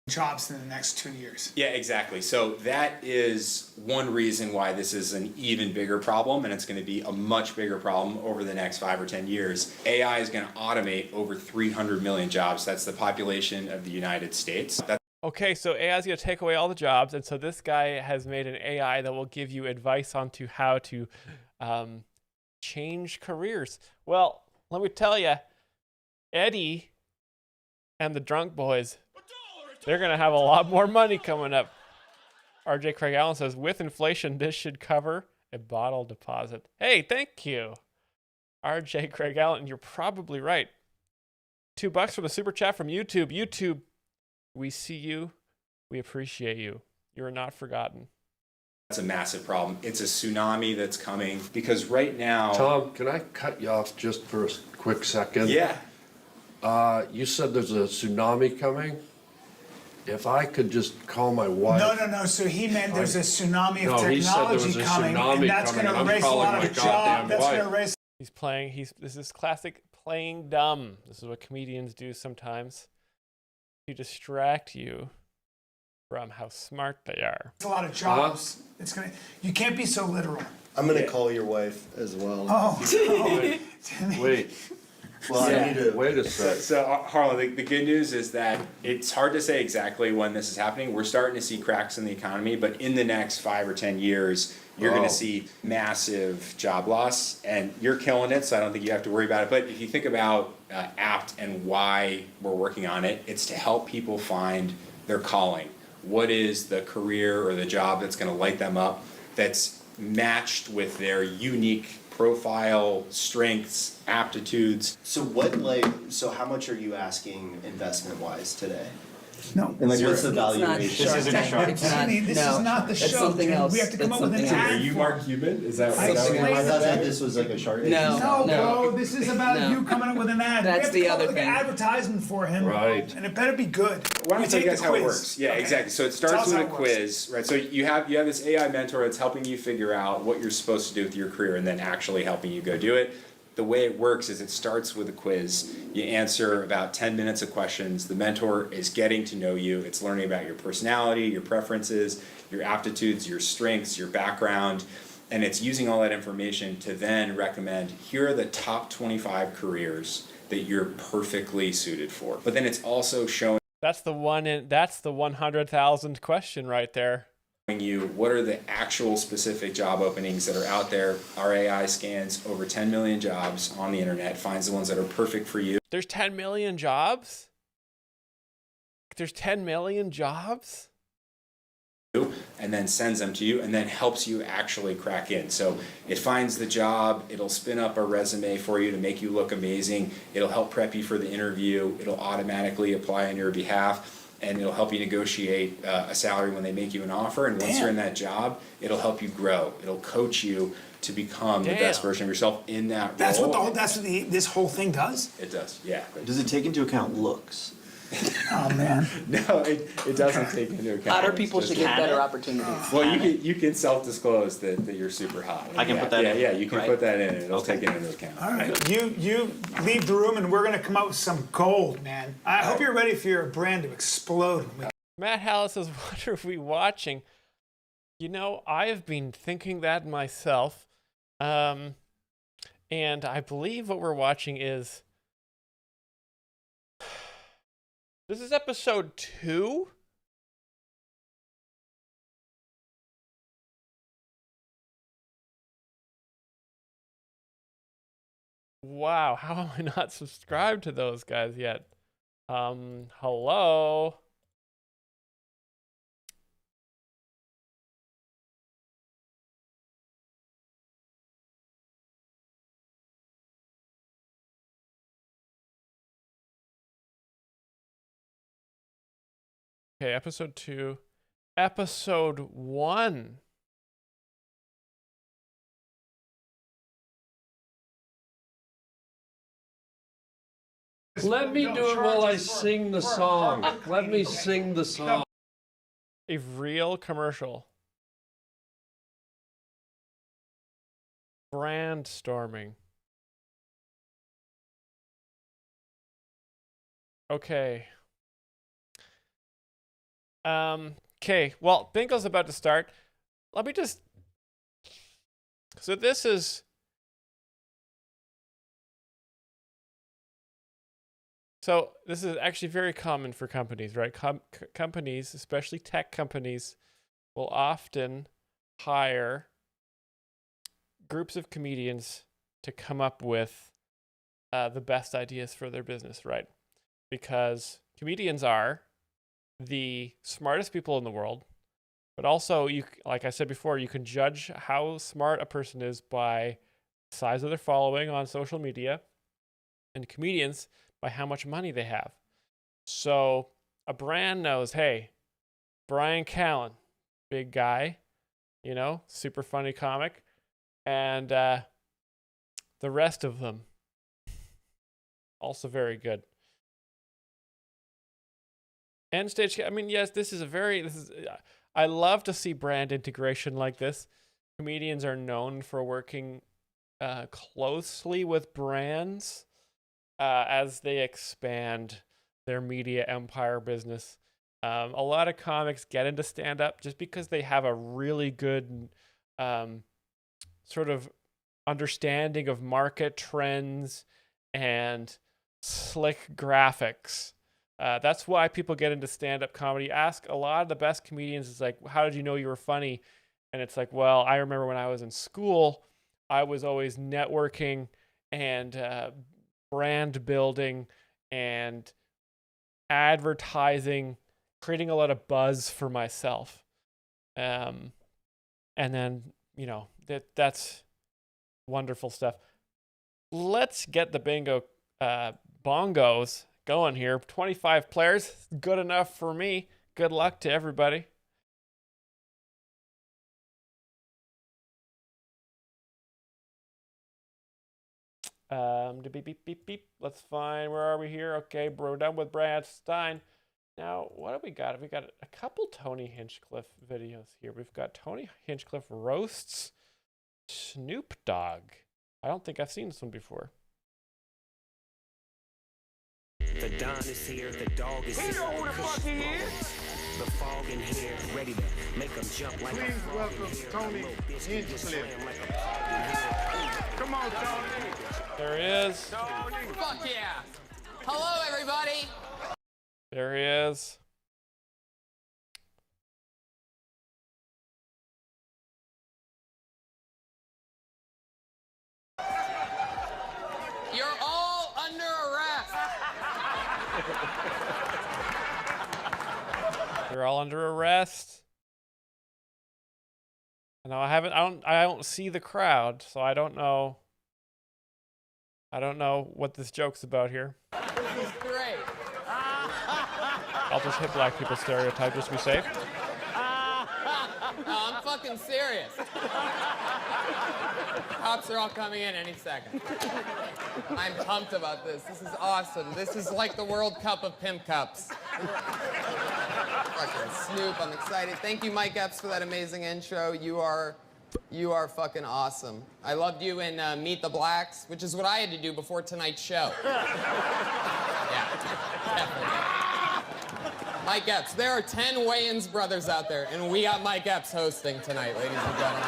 Jobs in the next 2 years. yeah, exactly. So that is one reason why this is an even bigger problem, and it's going to be a much bigger problem over the next 5 or 10 years. AI is going to automate over 300 million jobs. That's the population of the United States. Okay, so AI is going to take away all the jobs, and so this guy has made an AI that will give you advice on to how to change careers. Well, let me tell you, Eddie and the Drunk Boys, they're going to have a lot more money coming up. RJ Craig Allen says, with inflation, this should cover a bottle deposit. Hey, thank you. RJ Craig Allen, you're probably right. $2 for the super chat from YouTube. YouTube, we see you. We appreciate you. You are not forgotten. That's a massive problem. It's a tsunami that's coming because right now... Tom, can I cut you off just for a quick second? Yeah. You said there's a tsunami coming? If I could just call my wife. No. So he meant there's a tsunami of No, he said there technology was a coming, tsunami and that's coming, going to and I'm erase a calling lot my of goddamn jobs. That's going to wife. erase. He's playing. This is classic playing dumb. This is what comedians do sometimes to distract you from how smart they are. A lot of jobs. It's gonna. You can't be so literal. I'm gonna call your wife as well. Oh. Wait. Well, I need to wait a sec. So Harlan, the good news is that it's hard to say exactly when this is happening. We're starting to see cracks in the economy, but in the next 5 or 10 years, you're going to see massive job loss, and you're killing it, so I don't think you have to worry about it. But if you think about APT and why we're working on it, it's to help people find their calling. What is the career or the job that's going to light them up, that's matched with their unique profile, strengths, aptitudes. So how much are you asking investment-wise today? No. And what's the It's not valuation? Shark Tank. It's not, This is not the that's show, something dude. else. We have to come That's up with an something ad. else. Are you Mark Cuban? Is that I what explained I thought that. that this was like a Shark Tank. No, No. bro. This is about No. you coming up with an ad. That's we have the to come other up with thing. an advertisement for him. Right. And it better be good. Why don't I tell you take guys the how it quiz. works? Yeah, Okay. exactly. So it Tell starts us with how a it works. quiz, right? So you have this AI mentor that's helping you figure out what you're supposed to do with your career and then actually helping you go do it. The way it works is it starts with a quiz. You answer about 10 minutes of questions. The mentor is getting to know you. It's learning about your personality, your preferences, your aptitudes, your strengths, your background, and it's using all that information to then recommend, here are the top 25 careers that you're perfectly suited for. But then it's also showing That's the 100,000 question right there. you what are the actual specific job openings that are out there. Our AI scans over 10 million jobs on the internet, finds the ones that are perfect for you. There's 10 million jobs? There's 10 million jobs? And then sends them to you and then helps you actually crack in. So it finds the job, it'll spin up a resume for you to make you look amazing, it'll help prep you for the interview, it'll automatically apply on your behalf, and it'll help you negotiate a salary when they make you an offer. And once you're in that job, it'll help you grow. It'll coach you to become the best version of yourself in that That's role. what this whole thing does? It does, yeah. Does it take into account looks? Oh, man. No, it doesn't take into account. Hotter It's people just- should get better opportunities. Well, you can self-disclose that you're super hot. I can put that in. Yeah, you can Right. put that in. It'll take it into account. All right. You leave the room, and we're going to come out with some gold, man. I hope you're ready for your brand to explode. Matt Hallis says, what are we watching? You know, I have been thinking that myself. And I believe what we're watching is... This is episode 2? Wow, how am I not subscribed to those guys yet? Hello? Okay, episode 2. Episode 1. Let me do it while I sing the song. Let me sing the song. A real commercial. Brand storming. Okay. Okay, well, bingo's about to start. Let me just... So this is... So this is actually very common for companies, right? Companies, especially tech companies, will often hire groups of comedians to come up with the best ideas for their business, right? Because comedians are the smartest people in the world, but also, like I said before, you can judge how smart a person is by the size of their following on social media, and comedians by how much money they have. So a brand knows, hey, Brian Callen, big guy, you know, super funny comic. And the rest of them, also very good. And stage, I mean, yes, I love to see brand integration like this. Comedians are known for working closely with brands as they expand their media empire business. A lot of comics get into stand-up just because they have a really good sort of understanding of market trends and slick graphics. That's why people get into stand-up comedy. Ask a lot of the best comedians, it's like, how did you know you were funny? And it's like, well, I remember when I was in school, I was always networking and brand building and advertising, creating a lot of buzz for myself. And then, you know, that's wonderful stuff. Let's get the bingo bongos going here. 25 players, good enough for me. Good luck to everybody. Beep, beep, beep, beep. Let's find, where are we here? Okay, we're done with Brad Stein. Now, what do we got? We got a couple Tony Hinchcliffe videos here. We've got Tony Hinchcliffe roasts Snoop Dogg. I don't think I've seen this one before. The Don is here, the dog is here. You know who the fuck he is? The fog in here, ready to make them jump like Please welcome Tony Hinchcliffe. Come on, Tony. There he is. Tony. Fuck yeah. Hello, everybody. There he is. You're all under arrest. They're all under arrest. No, I don't see the crowd, so I don't know what this joke's about here. This is great. I'll just hit black people stereotype just to be safe. No, I'm fucking serious. Cops are all coming in any second. I'm pumped about this. This is awesome. This is like the World Cup of pimp cups. Fucking Snoop, I'm excited. Thank you, Mike Epps, for that amazing intro. You are fucking awesome. I loved you in Meet the Blacks, which is what I had to do before tonight's show. Yeah, definitely. Mike Epps. There are 10 Wayans brothers out there, and we got Mike Epps hosting tonight, ladies and gentlemen.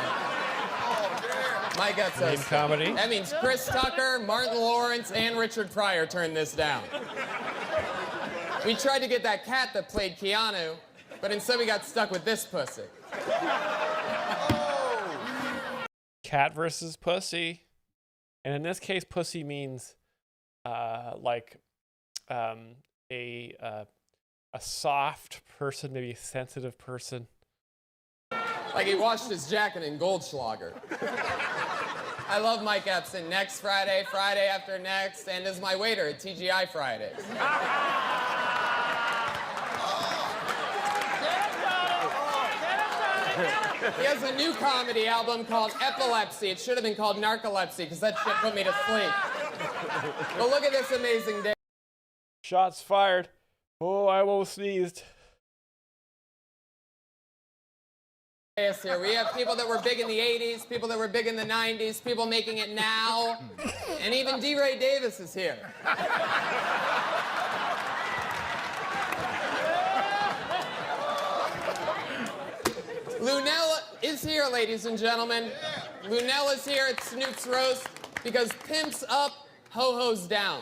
Mike Epps Name hosting. comedy. That means Chris Tucker, Martin Lawrence, and Richard Pryor turned this down. We tried to get that cat that played Keanu, but instead we got stuck with this pussy. Cat versus pussy. And in this case, pussy means a soft person, maybe a sensitive person. Like he washed his jacket in Goldschlager. I love Mike Epps. And next Friday, Friday after next, and as my waiter at TGI Fridays. He has a new comedy album called Epilepsy. It should have been called Narcolepsy, because that shit put me to sleep. But look at this amazing day. Shots fired. Oh, I almost sneezed. Yes, here. We have people that were big in the 80s, people that were big in the 90s, people making it now, and even D. Ray Davis is here. Lunella is here, ladies and gentlemen. Lunella is here at Snoop's Roast because pimps up, ho-hos down.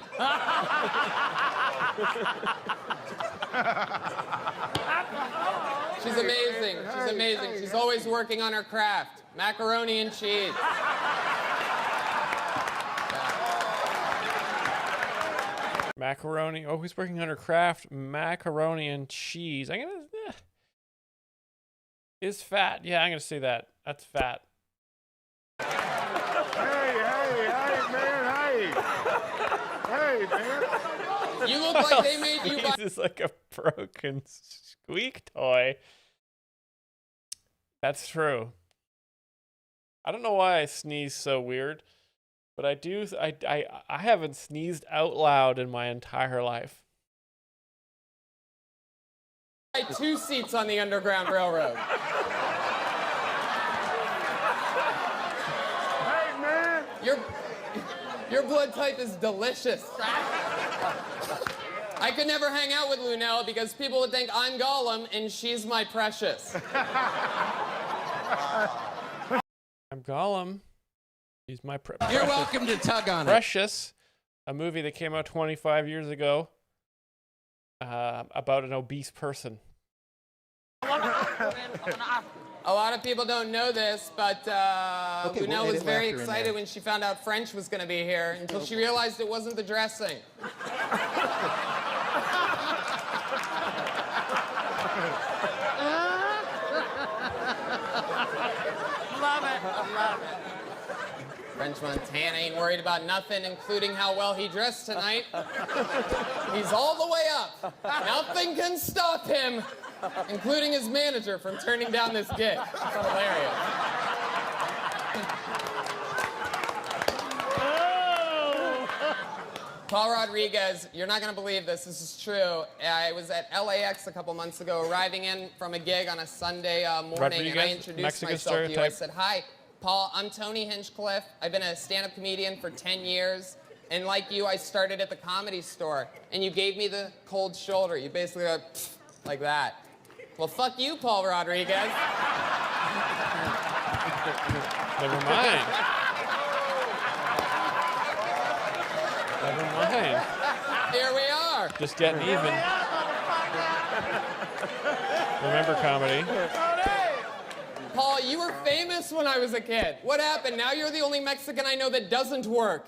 She's amazing. She's amazing. She's always working on her craft. Macaroni and cheese. Macaroni. Oh, who's working on her craft? Macaroni and cheese. I'm gonna. Is fat. Yeah, I'm gonna say that. That's fat. Hey, man, hey, man. You look like they made you buy. This is like a broken squeak toy. That's true. I don't know why I sneeze so weird, but I do. I haven't sneezed out loud in my entire life. 2 seats on the Underground Railroad. Hey, man. Your blood type is delicious. I could never hang out with Lunella because people would think I'm Gollum and she's my Precious. I'm Gollum. He's my You're welcome to tug on it. Precious, a movie that came out 25 years ago about an obese person. A lot of people don't know this, but Lunella was very excited when she found out French was going to be here until she realized it wasn't the dressing. Love it. Love it. French Montana ain't worried about nothing, including how well he dressed tonight. He's all the way up. Nothing can stop him, including his manager, from turning down this gig. It's hilarious. Paul Rodriguez, you're not going to believe this. This is true. I was at LAX a couple months ago, arriving in from a gig on a Sunday morning, Rodriguez, and I introduced Mexican myself to you. I stereotype. said, hi, Paul, I'm Tony Hinchcliffe. I've been a stand-up comedian for 10 years. And like you, I started at the Comedy Store. And you gave me the cold shoulder. You basically go, like that. Well, fuck you, Paul Rodriguez. Never mind. Never mind. Here we are. Just getting even. Remember comedy. Paul, you were famous when I was a kid. What happened? Now you're the only Mexican I know that doesn't work.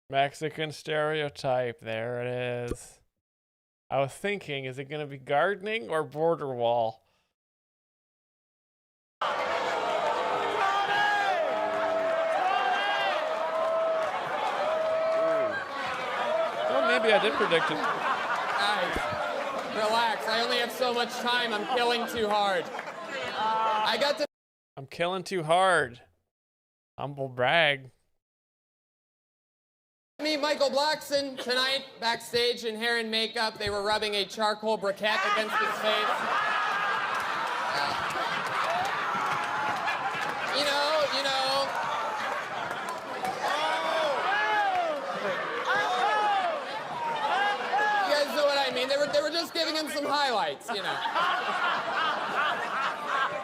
Mexican stereotype. There it is. I was thinking, is it going to be gardening or border wall? Well, maybe I did predict it. Guys, relax. I only have so much time. I'm killing too hard. I got to I'm killing too hard. Humble brag. meet Michael Blackson tonight backstage in hair and makeup. They were rubbing a charcoal briquette against his face. You know. You guys know what I mean. They were just giving him some highlights, you know.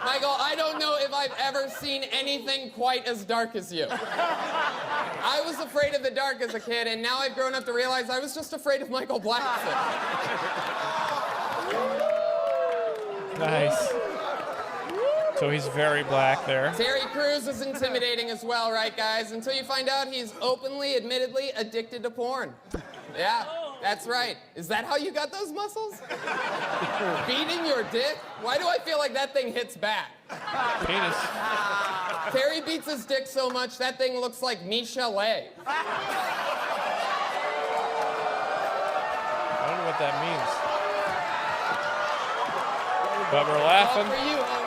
Michael, I don't know if I've ever seen anything quite as dark as you. I was afraid of the dark as a kid, and now I've grown up to realize I was just afraid of Michael Blackson. Nice. So he's very black there. Terry Crews is intimidating as well, right, guys? Until you find out he's openly, admittedly addicted to porn. Yeah, that's right. Is that how you got those muscles? Beating your dick? Why do I feel like that thing hits back? Penis. Terry beats his dick so much, that thing looks like Michelet. I don't know what that means. But we're laughing. All for you, homie.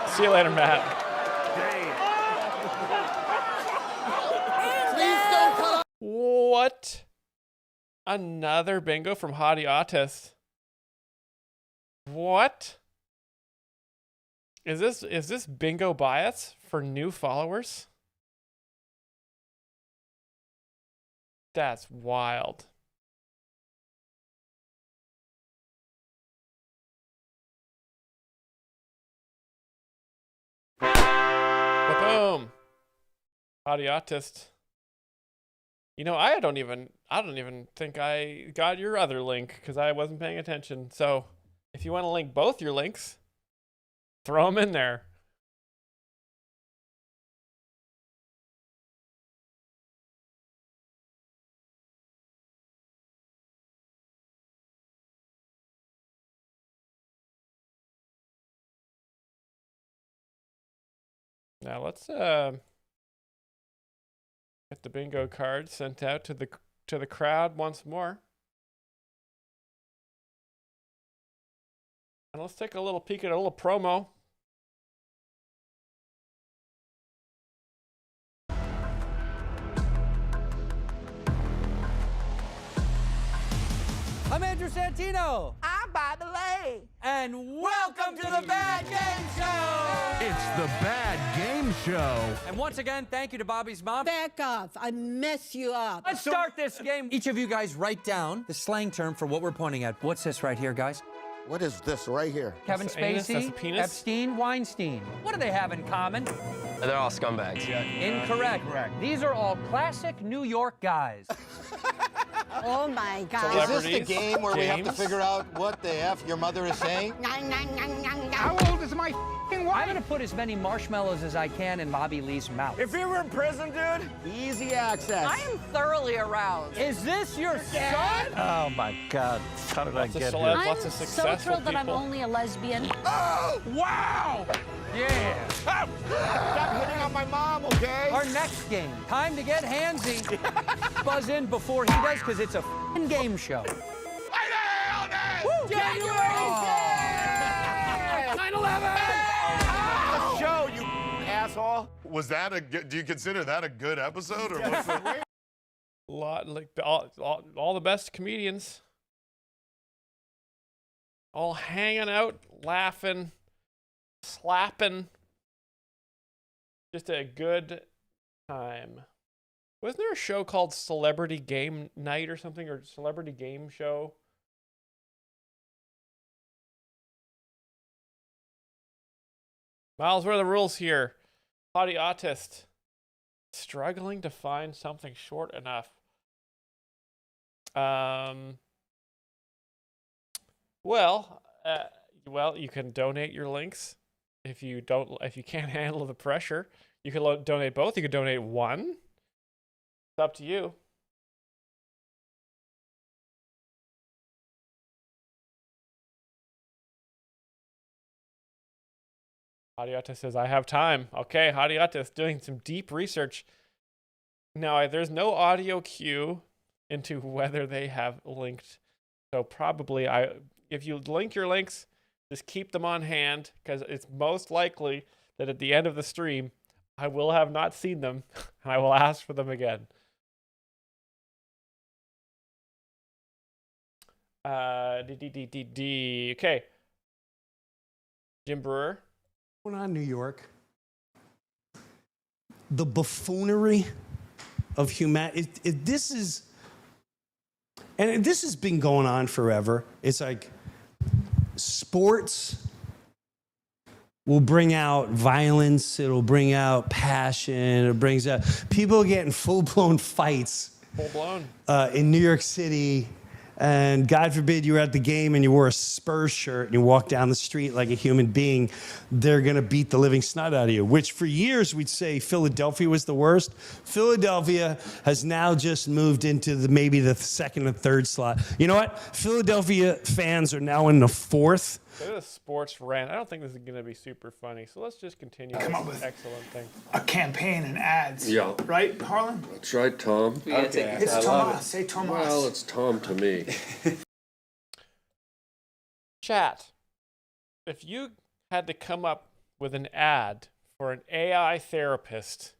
See you later, Matt. Please don't cut off. What? Another bingo from Hottie Autist. What? Is this bingo bias for new followers? That's wild. Boom. Hottie Autist. You know, I don't even think I got your other link because I wasn't paying attention. So if you want to link both your links, throw them in there. Now let's get the bingo card sent out to the crowd once more. And let's take a little peek at a little promo. I'm Andrew Santino. I'm Bobby Lay. And welcome to the Bad Game Show. It's the Bad Game Show. And once again, thank you to Bobby's mom. Back off. I mess you up. Let's start this game. Each of you guys write down the slang term for what we're pointing at. What's this right here, guys? What is this right here? Kevin That's an anus, that's a Spacey, penis? Epstein, Weinstein. What do they have in common? They're all scumbags. Incorrect. These are all classic New York guys. Oh my God. Is this the game where we have to figure out what the F your mother is saying? How old is my wife? I'm gonna put as many marshmallows as I can in Bobby Lee's mouth. If you were in prison, dude, easy access. I am thoroughly aroused. Is this your son? Oh my God. How did I Lots of get celebs, here? lots of successful thrilled that I'm people. only a lesbian. Oh, wow! Yeah. Stop hitting on my mom, okay? Our next game. Time to get handsy. Buzz in before he does, because it's a f***ing game show. January 9/11! Show, you asshole. Was that a good, do you consider that a good episode or what's the All the best comedians. All hanging out, laughing, slapping. Just a good time. Wasn't there a show called Celebrity Game Night or something, or Celebrity Game Show? Myles, what are the rules here? Hottie Autist. Struggling to find something short enough. Well, you can donate your links. If you can't handle the pressure, you can donate both. You can donate one. It's up to you. Hadiata says, I have time. Okay, Hadiata is doing some deep research. Now, there's no audio cue into whether they have linked. So probably, if you link your links, just keep them on hand, because it's most likely that at the end of the stream, I will have not seen them, and I will ask for them again. Okay. Jim Brewer. What's going on, New York? The buffoonery of humanity. This is, and this has been going on forever. It's like sports will bring out violence. It'll bring out passion. It brings out people getting full-blown fights. Full-blown. In New York City. And God forbid you were at the game and you wore a Spurs shirt and you walk down the street like a human being, they're going to beat the living snot out of you, which for years we'd say Philadelphia was the worst. Philadelphia has now just moved into maybe the second and third slot. You know what? Philadelphia fans are now in the fourth. Look at the sports rant. I don't think this is going to be super funny, so let's just continue. Come This up is with excellent thing. A campaign and ads. Yeah. Right, Harlan? That's right, Tom. It's Tomas. Say Tomas. Well, it's Tom to me. Chat. If you had to come up with an ad for an AI therapist,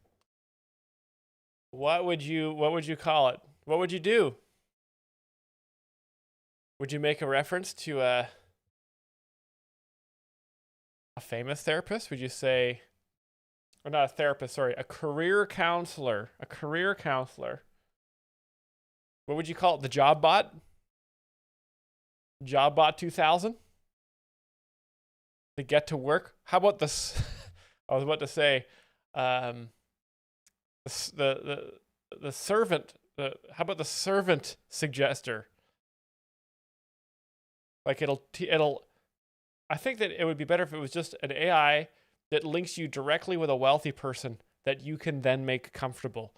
what would you call it? What would you do? Would you make a reference to a famous therapist? Would you say, or not a therapist, sorry, a career counselor? A career counselor. What would you call it? The Job Bot? Job Bot 2000? To get to work? How about this? I was about to say, the servant. How about the servant suggester? Like it'll. I think that it would be better if it was just an AI that links you directly with a wealthy person that you can then make comfortable,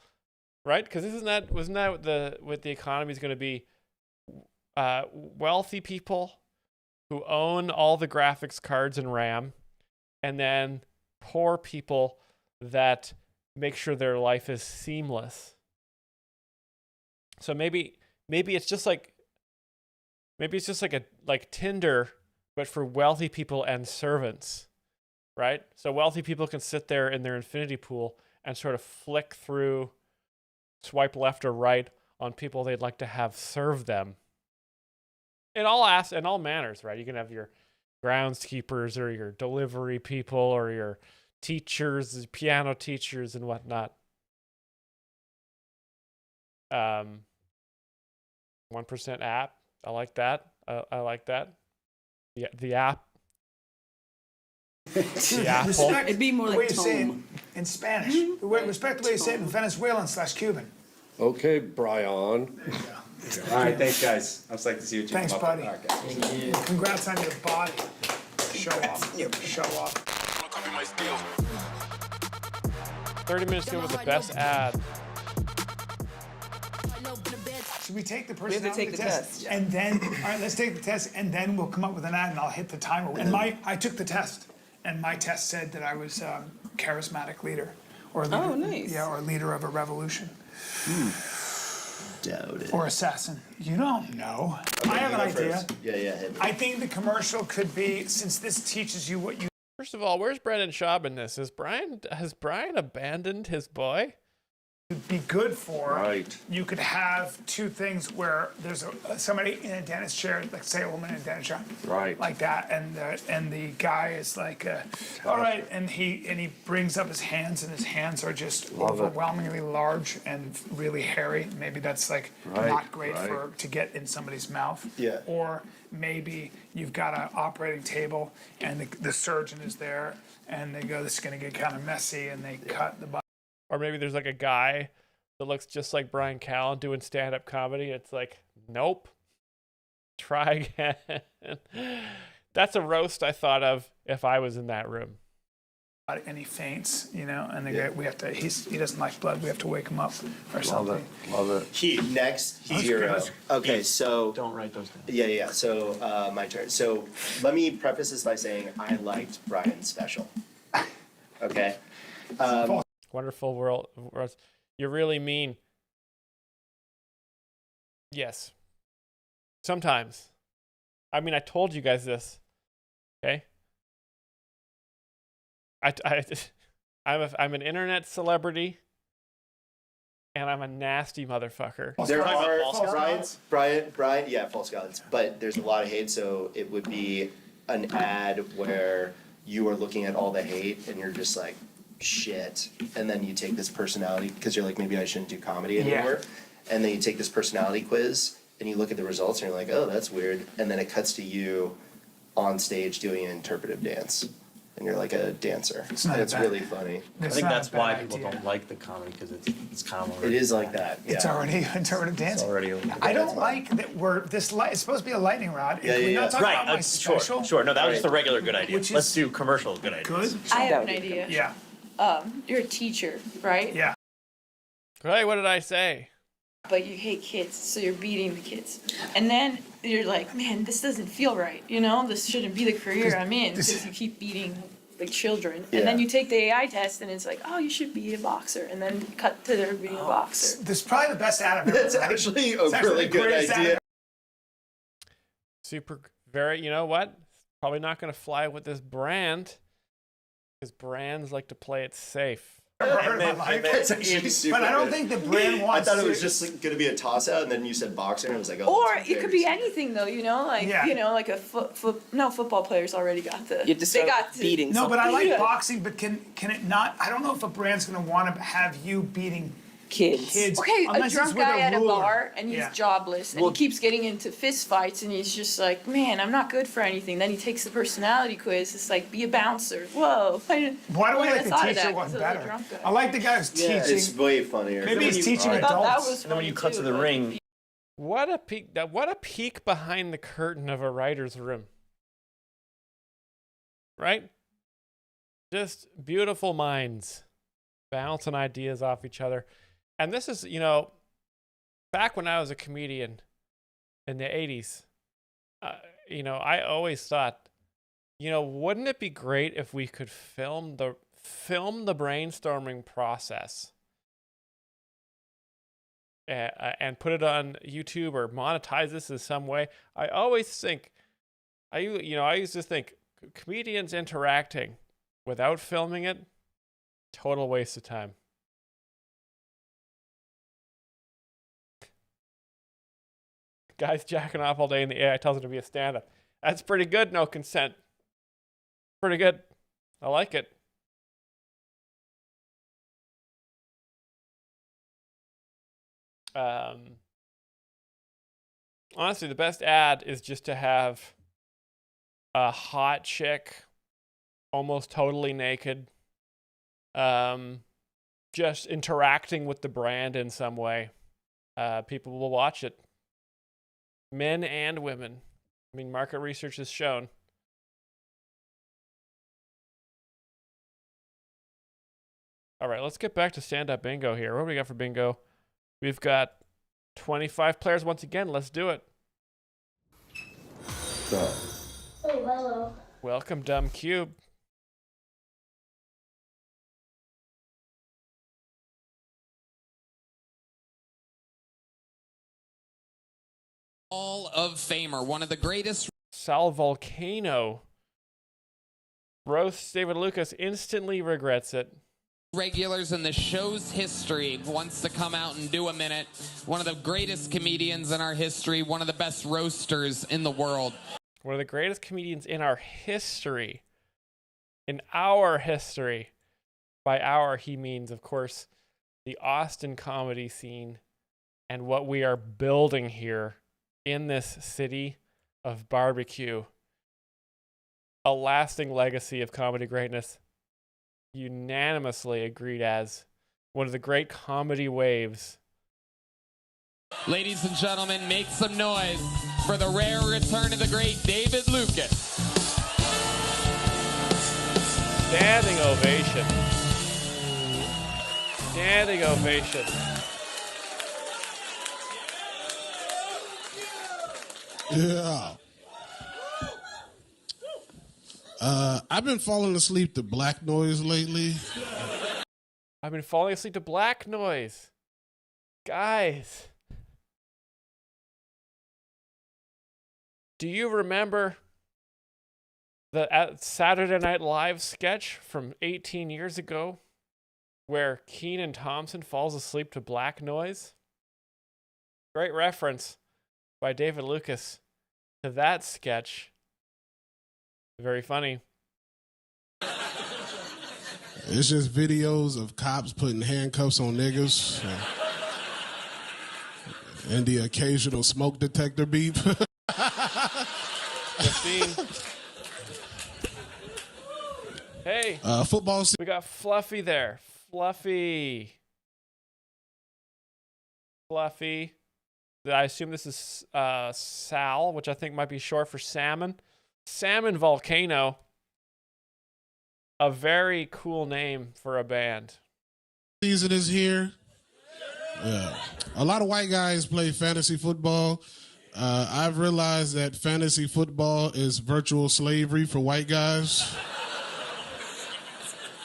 right? Because wasn't that what the economy is going to be? Wealthy people who own all the graphics cards and RAM, and then poor people that make sure their life is seamless. So maybe it's just like a Tinder but for wealthy people and servants, right? So wealthy people can sit there in their infinity pool and sort of flick through, swipe left or right on people they'd like to have serve them. In all manners, right? You can have your groundskeepers or your delivery people or your teachers, piano teachers and whatnot. 1% app. I like that. I like that. The app. The apple. It'd be more like the way you say it in Spanish. Respect the way you say it in Venezuelan/Cuban. Okay, Brian. All right, thanks, guys. I was like to see what you Thanks, come up buddy. with. Thank you. Congrats on your body. Show off. Show off. 30 minutes ago was the best ad. Should we take the We have to personality take the test? test. And then, all right, let's take the test, and then we'll come up with an ad, and I'll hit the timer. And I took the test, and my test said that I was charismatic leader, or leader, Oh, nice. yeah, or leader of a revolution, Doubt it. or assassin. You don't know. I have an idea. Yeah, hit me. I think the commercial could be, since this teaches you what you. First of all, where's Brendan Schaub in this? Has Brian abandoned his boy? Be good for. Right. You could have two things where there's somebody in a dentist chair, like say a woman in a dentist chair, Right. like that, and the guy is like, all right, and he brings up his hands, and his hands are just Love it. overwhelmingly large and really hairy. Maybe that's like Right, not great right. to get in somebody's mouth. Yeah. Or maybe you've got an operating table, and the surgeon is there, and they go, this is gonna get kind of messy, and they cut the body. Or maybe there's like a guy that looks just like Brian Callen doing stand-up comedy. It's like, nope. Try again. That's a roast I thought of if I was in that room. And he faints, and the guy, we have to. He doesn't like blood. We have to wake him up or something. Love it. Next, 0. Okay, so Don't write those down. yeah. So my turn. So let me preface this by saying I liked Brian's special. Okay. Wonderful world. You really mean. Yes. Sometimes. I mean, I told you guys this. Okay. I'm an internet celebrity, and I'm a nasty motherfucker. There are Brian, yeah, false gods. But there's a lot of hate, so it would be an ad where you are looking at all the hate and you're just like, shit. And then you take this personality, because you're like, maybe I shouldn't do comedy anymore. And then you take this personality quiz and you look at the results and you're like, oh, that's weird. And then it cuts to you on stage doing an interpretive dance. And you're like a dancer. It's And not it's bad. really funny. I It's think not that's a why bad people idea. don't like the comedy, because it's kind of It is like that. Yeah. It's already interpretive dancing. I don't like that we're it's supposed to be a lightning rod. Yeah, Can we yeah, not yeah. talk about my special? Sure. No, that was just a Right. regular good idea. Which Let's is- do commercial good ideas. Good. I have an idea. Yeah. You're a teacher, right? Yeah. Hey, what did I say? But you hate kids, so you're beating the kids. And then you're like, man, this doesn't feel right. This shouldn't be the career I'm in, because you keep beating like children. And then Yeah. you take the AI test, and it's like, oh, you should be a boxer. And then cut to there being a boxer. This is probably the best ad I've ever That's heard. actually a It's actually really the good greatest ad idea. You know what? Probably not going to fly with this brand, because brands like to play it safe. I've ever heard in my life. That's actually super But I don't good. think the brand wants I thought it was to- just like, gonna be a toss out, and then you said boxer, and I was like, oh. Or that's it could very be anything, though, like, Yeah. like a football players already got the. You have to start beating No, but I like Yeah. boxing, but can it not? I don't know if a brand's going to want to have you beating Kids. Okay, a unless it's drunk with guy at a ruler. bar, and he's Yeah. jobless, and Well- he keeps getting into fist fights, and he's just like, man, I'm not good for anything. Then he takes the personality quiz. It's like, be a bouncer. Whoa. Why do we like the teacher one better? I like the guy who's Yeah, teaching. it's way funnier. Maybe he's teaching I thought that adults. was And then when you cut to too, the but- ring, What a peek behind the curtain of a writer's room. Right? Just beautiful minds bouncing ideas off each other. And this is, back when I was a comedian in the 80s, I always thought, wouldn't it be great if we could film the brainstorming process and put it on YouTube or monetize this in some way? I always think I used to think comedians interacting without filming it, total waste of time. Guys jacking off all day and the AI tells him to be a stand-up. That's pretty good, no consent. Pretty good. I like it. Honestly, the best ad is just to have a hot chick, almost totally naked, just interacting with the brand in some way. People will watch it. Men and women. I mean, market research has shown. All right, let's get back to stand-up bingo here. What do we got for bingo? We've got 25 players once again. Let's do it. Oh, hello. Welcome, Dumb Cube. Hall of Famer, one of the greatest. Sal Volcano roasts David Lucas, instantly regrets it. Regulars in the show's history wants to come out and do a minute. One of the greatest comedians in our history, one of the best roasters in the world. One of the greatest comedians in our history. In our history. By our, he means, of course, the Austin comedy scene and what we are building here in this city of barbecue. A lasting legacy of comedy greatness. Unanimously agreed as one of the great comedy waves. Ladies and gentlemen, make some noise for the rare return of the great David Lucas. Standing ovation. Standing ovation. Yeah. I've been falling asleep to black noise lately. I've been falling asleep to black noise. Guys. Do you remember the Saturday Night Live sketch from 18 years ago where Kenan Thompson falls asleep to black noise? Great reference by David Lucas to that sketch. Very funny. It's just videos of cops putting handcuffs on niggas and the occasional smoke detector beep. 15. Hey. Football. We got Fluffy there. Fluffy. Fluffy. I assume this is Sal, which I think might be short for salmon. Salmon Volcano. A very cool name for a band. Season is here. Yeah. A lot of white guys play fantasy football. I've realized that fantasy football is virtual slavery for white guys.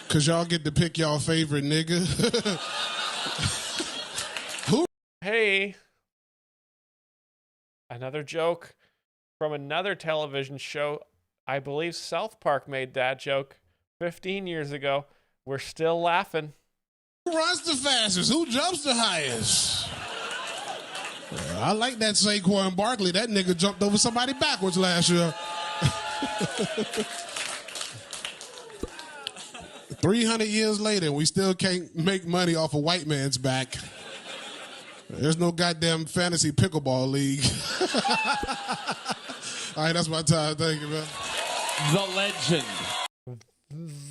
Because y'all get to pick y'all favorite nigga. Hey. Another joke from another television show. I believe South Park made that joke 15 years ago. We're still laughing. Who runs the fastest? Who jumps the highest? I like that Saquon Barkley. That nigga jumped over somebody backwards last year. 300 years later, we still can't make money off a white man's back. There's no goddamn fantasy pickleball league. All right, that's my time. Thank you, man. The legend.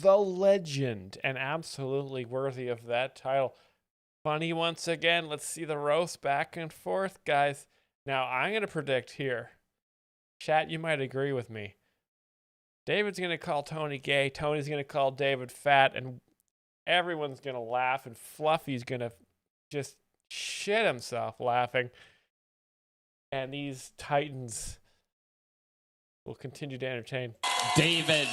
The legend. And absolutely worthy of that title. Funny once again. Let's see the roast back and forth, guys. Now, I'm going to predict here. Chat, you might agree with me. David's going to call Tony gay. Tony's going to call David fat. And everyone's going to laugh. And Fluffy's going to just shit himself laughing. And these titans will continue to entertain. David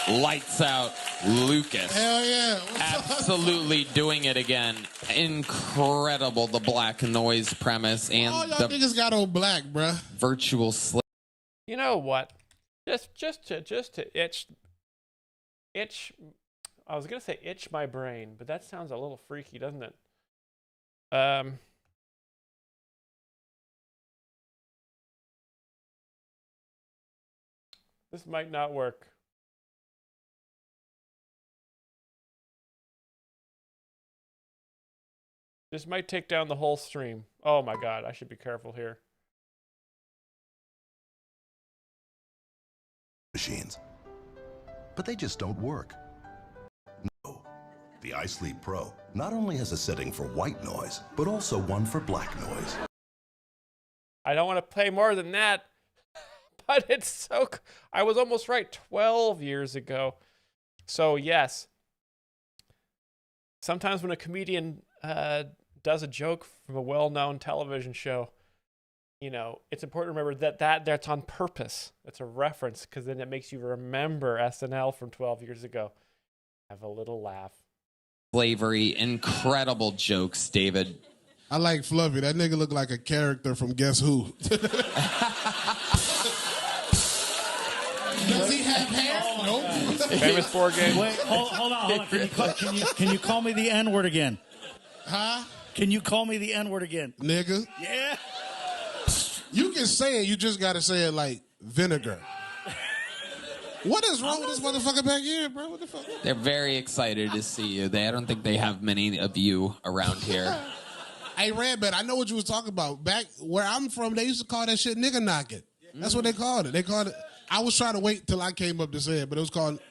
Lights Out Lucas. Hell yeah. Absolutely doing it again. Incredible, the black noise premise and all y'all the niggas got on black, bruh. virtual slip. You know what? Just to itch. I was gonna say itch my brain, but that sounds a little freaky, doesn't it? This might not work. This might take down the whole stream. Oh my god, I should be careful here. Machines. But they just don't work. No. The iSleep Pro not only has a setting for white noise, but also one for black noise. I don't want to play more than that, but it's so... I was almost right, 12 years ago. So yes, sometimes when a comedian does a joke from a well-known television show, you know, it's important to remember that's on purpose. It's a reference, because then it makes you remember SNL from 12 years ago. Have a little laugh. Slavery, incredible jokes, David. I like Fluffy. That nigga look like a character from Guess Who. Does he have hair? Nope. Famous board game. Wait, hold on. Can you call me the N-word again? Huh? Can you call me the N-word again? Nigga. Yeah. You can say it, you just gotta say it like vinegar. What is wrong with this motherfucker back here, bro? What the fuck? They're very excited to see you. I don't think they have many of you around here. Hey, Redbed, I know what you was talking about. Back where I'm from, they used to call that shit nigga knocking. That's what they called it. They called it. I was trying to wait till I came up to say it, but it was called.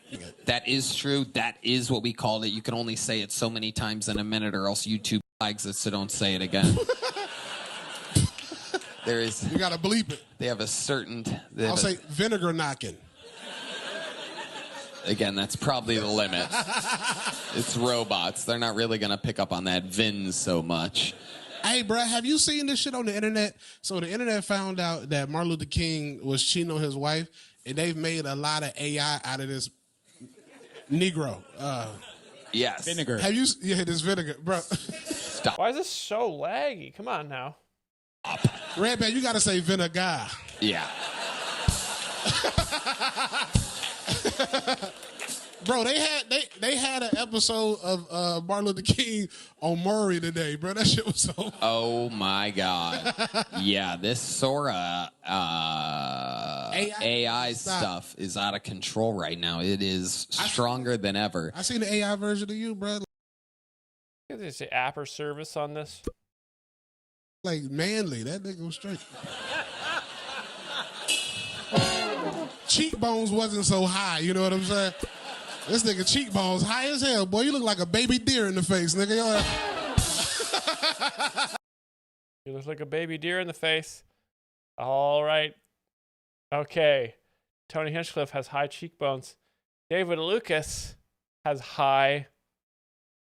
That is true. That is what we called it. You can only say it so many times in a minute, or else YouTube flags it, so don't say it again. There is. You gotta bleep it. They have a certain. I'll say vinegar knocking. Again, that's probably the limit. It's robots. They're not really gonna pick up on that VIN so much. Hey, bro, have you seen this shit on the internet? So the internet found out that Martin Luther King was cheating on his wife, and they've made a lot of AI out of this Negro. Yes. Vinegar. Have you? Yeah, this vinegar, bro. Stop. Why is this so laggy? Come on now. Redband, you gotta say vinegar. Yeah. Bro, they had an episode of Martin Luther King on Maury today, bro. That shit was so. Oh my God. Yeah, this Sora AI stuff is out of control right now. It is stronger than ever. I seen the AI version of you, bro. Is there say app or service on this? Like manly, that nigga was straight. Cheekbones wasn't so high, you know what I'm saying? This nigga cheekbones high as hell, boy. You look like a baby deer in the face, nigga. You look like a baby deer in the face. All right. Okay. Tony Hinchcliffe has high cheekbones. David Lucas has high...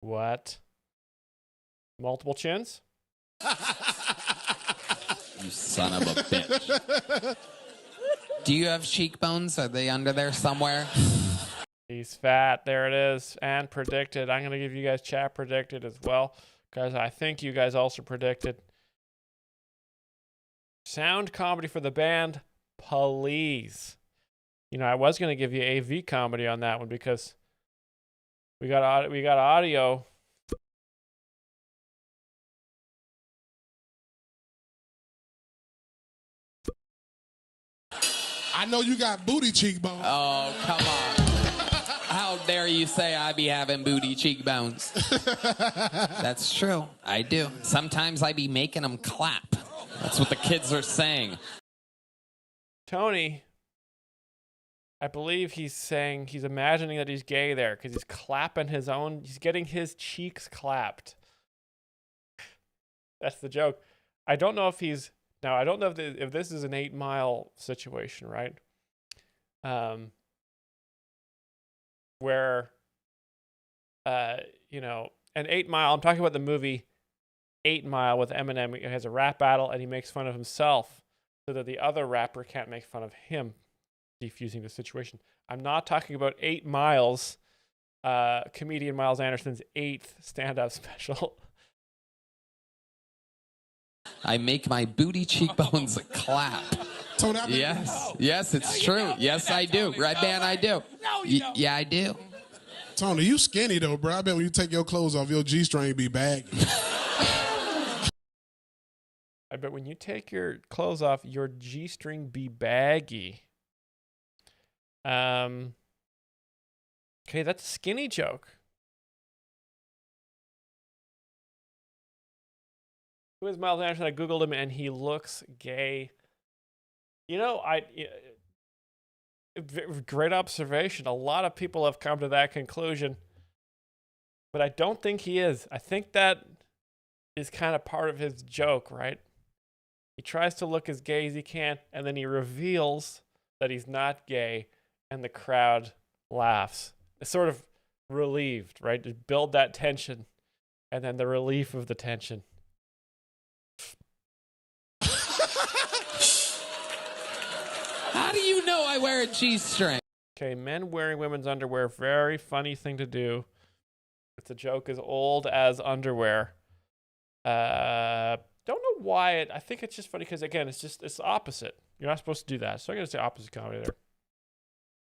What? Multiple chins? You son of a bitch. Do you have cheekbones? Are they under there somewhere? He's fat. There it is. And predicted. I'm going to give you guys chat predicted as well, because I think you guys also predicted. Sound comedy for the band, please. You know, I was going to give you AV comedy on that one because we got audio. I know you got booty cheekbones. Oh, come on. How dare you say I be having booty cheekbones? That's true. I do. Sometimes I be making them clap. That's what the kids are saying. Tony, I believe he's saying he's imagining that he's gay there because he's clapping his own. He's getting his cheeks clapped. That's the joke. I don't know if he's... Now, I don't know if this is an 8 Mile situation, right? Where, you know, an 8 Mile, I'm talking about the movie 8 Mile with Eminem. He has a rap battle and he makes fun of himself so that the other rapper can't make fun of him, defusing the situation. I'm not talking about 8 Miles, comedian Myles Anderson's 8th stand-up special. I make my booty cheekbones clap. Tony, I bet Yes, it's true. Yes, I do. Red band, I do. Yeah, I do. Tony, you skinny though, bro. I bet when you take your clothes off, your G-string be baggy. I bet when you take your clothes off, your G-string be baggy. Okay, that's a skinny joke. Who is Myles Anderson? I googled him and he looks gay. You know, great observation. A lot of people have come to that conclusion, but I don't think he is. I think that is kind of part of his joke, right? He tries to look as gay as he can, and then he reveals that he's not gay, and the crowd laughs. It's sort of relieved, right? To build that tension, and then the relief of the tension. How do you know I wear a G-string? Okay, men wearing women's underwear, very funny thing to do. It's a joke as old as underwear. Don't know why I think it's just funny because, again, it's opposite. You're not supposed to do that. So I'm going to say opposite comedy there.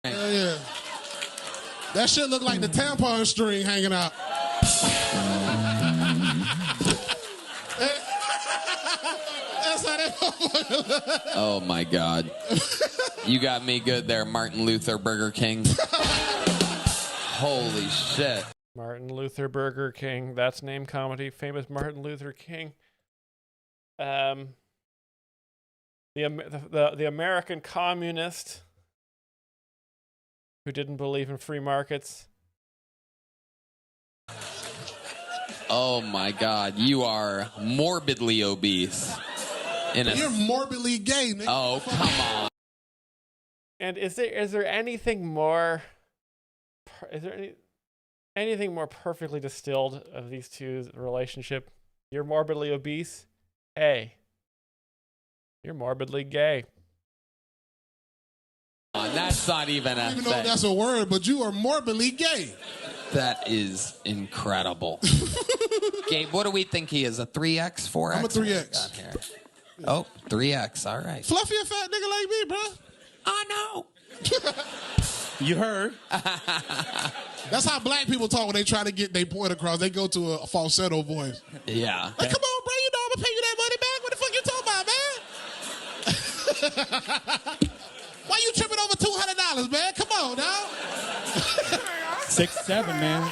Yeah. That shit look like the tampon string hanging out. That's how that Oh my God. You got me good there, Martin Luther Burger King. Holy shit. Martin Luther Burger King. That's name comedy. Famous Martin Luther King. The American communist who didn't believe in free markets. Oh my God. You are morbidly obese. You're morbidly gay, nigga. Oh, come on. And is there anything more? Is there anything more perfectly distilled of these two's relationship? You're morbidly obese. Hey, you're morbidly gay. That's not even a I don't even know thing. if that's a word, but you are morbidly gay. That is incredible. Gabe, what do we think he is? A 3X, 4X? I'm a 3X. Oh, 3X. All right. Fluffy a fat nigga like me, bro. I know. You heard? That's how black people talk when they try to get their point across. They go to a falsetto voice. Yeah. Like, come on, bro. You know I'm gonna pay you that money back. What the fuck you talking about, man? Why you tripping over $200, man? Come on, now. 6'7", man.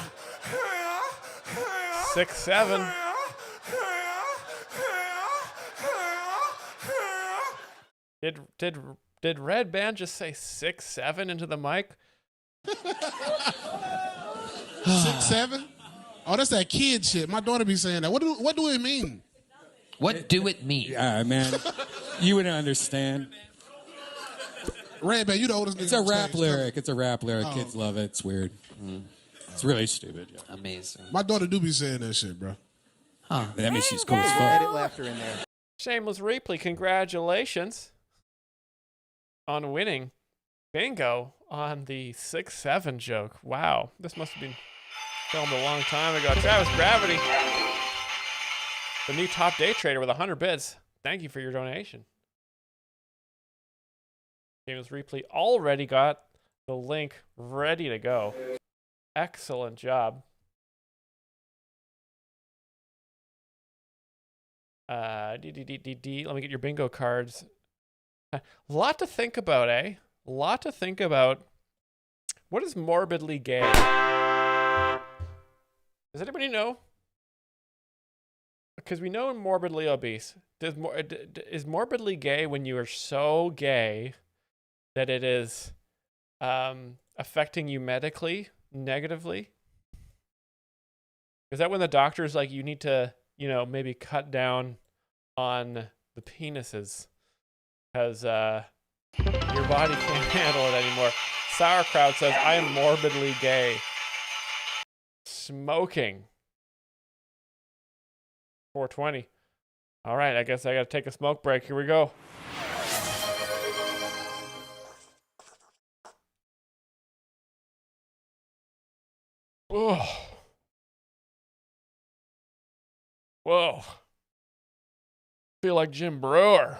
6'7". Did Red Band just say 6'7" into the mic? 6'7"? Oh, that's that kid shit. My daughter be saying that. What do it mean? What do it mean? Yeah, man. You wouldn't understand. Red Band, you the oldest nigga. It's a on rap stage. lyric. It's a rap lyric. Oh. Kids love it. It's weird. It's really stupid. Yeah. Amazing. My daughter do be saying that shit, bro. Huh. That means she's cool as fuck. Edit laughter in there. Shameless replay. Congratulations on winning bingo on the 6'7" joke. Wow, this must have been filmed a long time ago. Travis Gravity, the new top day trader with 100 bits. Thank you for your donation. Shameless replay already got the link ready to go. Excellent job. Let me get your bingo cards. A lot to think about, eh? A lot to think about. What is morbidly gay? Does anybody know? Because we know morbidly obese. Is morbidly gay when you are so gay that it is affecting you medically negatively? Is that when the doctor's like, you need to, maybe cut down on the penises because your body can't handle it anymore? Sauerkraut says, I am morbidly gay. Smoking. 420. All right, I guess I got to take a smoke break. Here we go. Whoa. Whoa. Feel like Jim Brewer.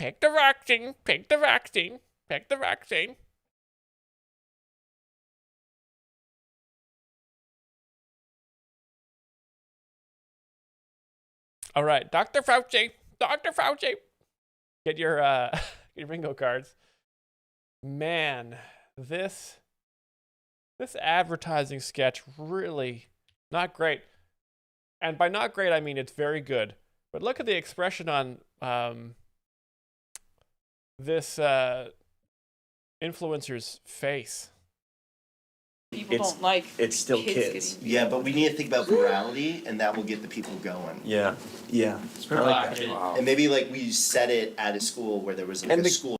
Pick the vaccine. Pick the vaccine. Pick the vaccine. All right, Dr. Fauci. Dr. Fauci. Get your bingo cards. Man, this advertising sketch really not great. And by not great, I mean it's very good. But look at the expression on this influencer's face. People don't like It's still kids getting Yeah, but we need to think about virality, and that will get the people going. Yeah. Yeah. I like that. And maybe like we set it at a school where there was like And a the- school.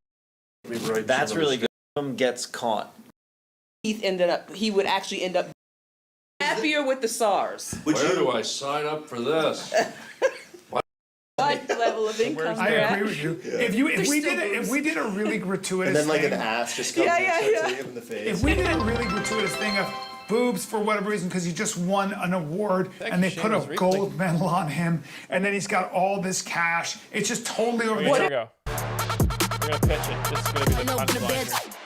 That's really good. Gets caught. He would actually end up happier with the SARS. Where do I sign up for this? What level of income I they're agree at. with you. Yeah. If we did a really gratuitous And then like thing, an ass just comes and starts hitting him in the face. if we did a really gratuitous thing of boobs for whatever reason because he just won an award and they put a gold medal on him and then he's got all this cash, it's just totally over Here we go. We're gonna pitch it. This is gonna be the punchline.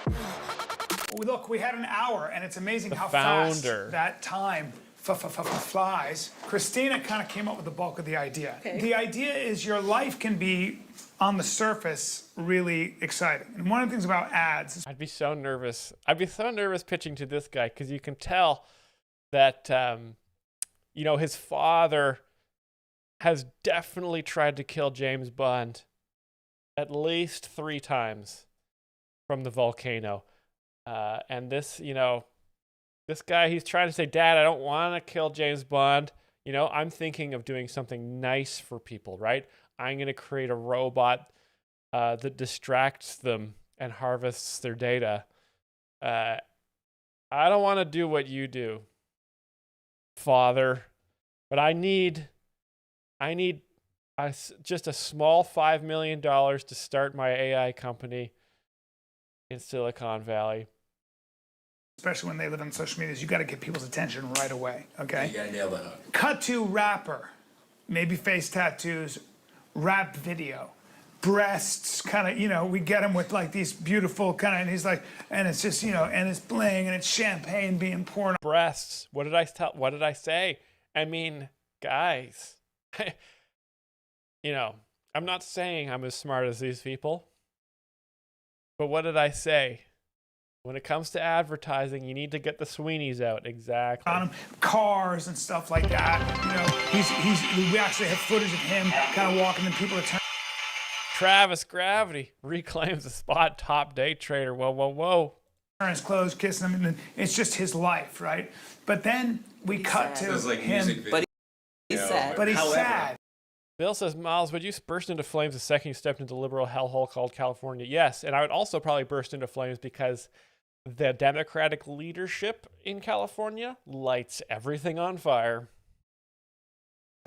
Look, we had an hour and it's amazing how founder. fast that time flies. Christina kind of came up with the bulk of the idea. Okay. The idea is your life can be, on the surface, really exciting. And one of the things about ads is I'd be so nervous. I'd be so nervous pitching to this guy because you can tell that, his father has definitely tried to kill James Bond at least 3 times from the volcano. And this guy, he's trying to say, Dad, I don't want to kill James Bond. I'm thinking of doing something nice for people, right? I'm going to create a robot that distracts them and harvests their data. I don't want to do what you do, Father, but I need just a small $5 million to start my AI company in Silicon Valley. especially when they live on social media, is you got to get people's attention right away, okay? You gotta nail that. Cut to rapper, maybe face tattoos, rap video, breasts, kind of, we get him with like these beautiful kind of, and he's like, and it's just, and it's bling, and it's champagne being poured. Breasts. What did I say? I mean, guys, I'm not saying I'm as smart as these people, but what did I say? When it comes to advertising, you need to get the Sweeneys out. Exactly. On him, cars and stuff like that. We actually have footage of him kind of walking, and people are turning. Travis Gravity reclaims the spot top day trader. Whoa, whoa, whoa. His clothes, kissing him, and it's just his life, right? But then we cut to him. But he's sad. But he's sad. Bill says, Myles, would you burst into flames the second you stepped into the liberal hellhole called California? Yes, and I would also probably burst into flames because the Democratic leadership in California lights everything on fire.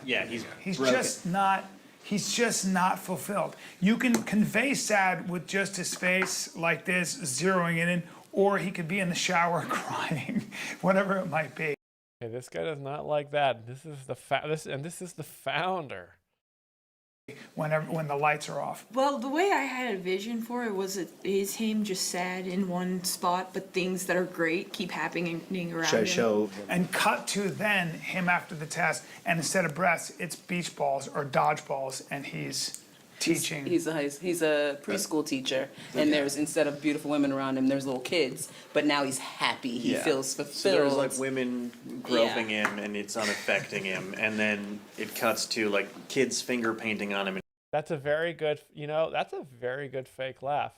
Yeah, He's just not fulfilled. You can convey sad with just his face like this, zeroing it in, or he could be in the shower crying, whatever it might be. Okay, this guy does not like that. This is the founder. When the lights are off. Well, the way I had a vision for it was is him just sad in one spot, but things that are great keep happening around him. And cut to then him after the test, and instead of breasts, it's beach balls or dodgeballs, and he's teaching. He's a preschool teacher, and there's, instead of beautiful women around him, there's little kids. But now he's happy. He feels fulfilled. So there's like women groping him, and it's unaffecting him, and then it cuts to like kids finger painting on him. That's a very good, that's a very good fake laugh.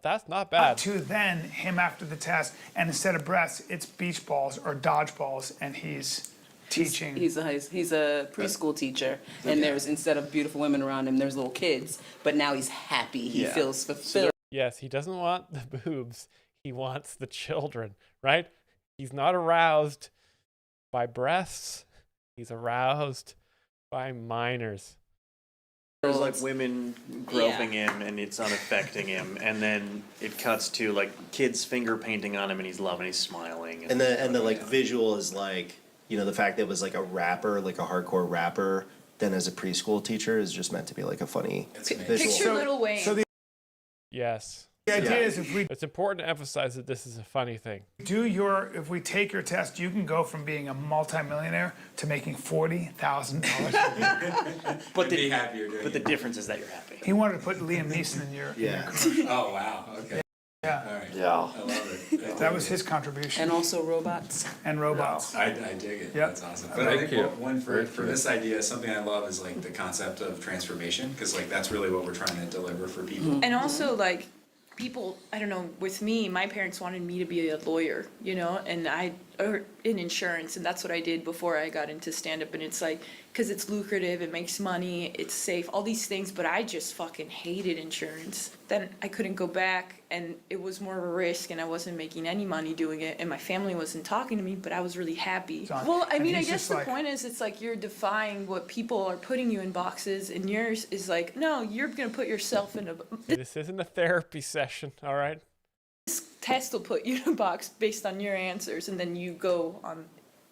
That's not bad. Cut to then him after the test, and instead of breasts, it's beach balls or dodgeballs, and he's teaching. He's a preschool teacher, and there's, instead of beautiful women around him, there's little kids. But now he's happy. He feels fulfilled. Yes, he doesn't want the boobs. He wants the children, right? He's not aroused by breasts. He's aroused by minors. There's like women groping him, and it's unaffecting him, and then it cuts to like kids finger painting on him, and he's loving, he's smiling. And the like visual is like, the fact that it was like a rapper, like a hardcore rapper, than as a preschool teacher is just meant to be like a funny visual. Picture Little Wayne. Yes. The idea is it's important to emphasize that this is a funny thing. if we take your test, you can go from being a multimillionaire to making $40,000. But be happier doing the difference is that you're happy. He wanted to put Liam Neeson in your commercial. Oh, wow. Okay. Yeah. All right. Yeah. I love it. That was his contribution. And also robots. And robots. I dig it. Yep. That's awesome. But I think one for this idea, something I love is like the concept of transformation, because like that's really what we're trying to deliver for people. And also, like, people, I don't know, with me, my parents wanted me to be a lawyer, you know, and or in insurance, and that's what I did before I got into stand-up, and it's like, because it's lucrative, it makes money, it's safe, all these things, but I just fucking hated insurance. Then I couldn't go back, and it was more of a risk, and I wasn't making any money doing it, and my family wasn't talking to me, but I was really happy. Well, I mean, I guess the point is, it's like you're defying what people are putting you in boxes, and yours is like, no, you're gonna put yourself in a... This isn't a therapy session, all right? This test will put you in a box based on your answers, and then you go on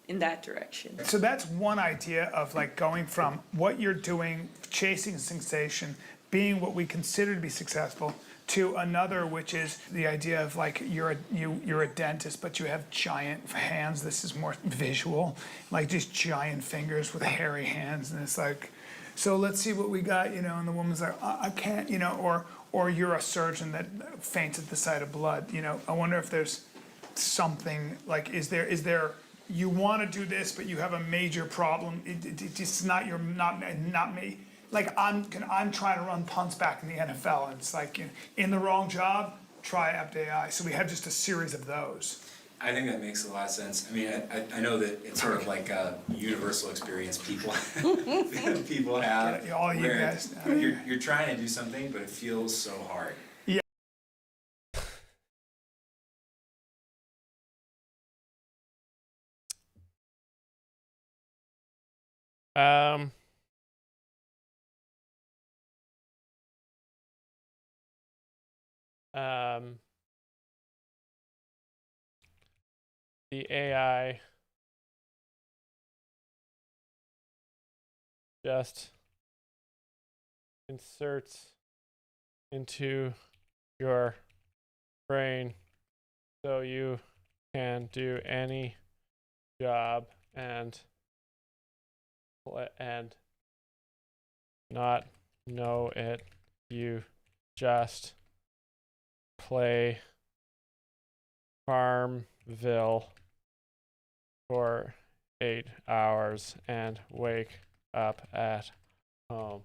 in that direction. So that's one idea of like going from what you're doing, chasing sensation, being what we consider to be successful, to another, which is the idea of like you're a dentist, but you have giant hands. This is more visual, like just giant fingers with hairy hands, and it's like, so let's see what we got, you know. And the woman's like, I can't, you know, or you're a surgeon that faints at the sight of blood, you know. I wonder if there's something like, is there you want to do this, but you have a major problem. It's not me. Like I'm trying to run punts back in the NFL, and it's like in the wrong job, try Apt AI. So we have just a series of those. I think that makes a lot of sense. I mean, I know that it's sort of like a universal experience people people have. Yeah, all you where guys. You're trying to do something, but it feels so hard. Yeah. The AI just inserts into your brain so you can do any job and not know it. You just play Farmville for 8 hours and wake up at home.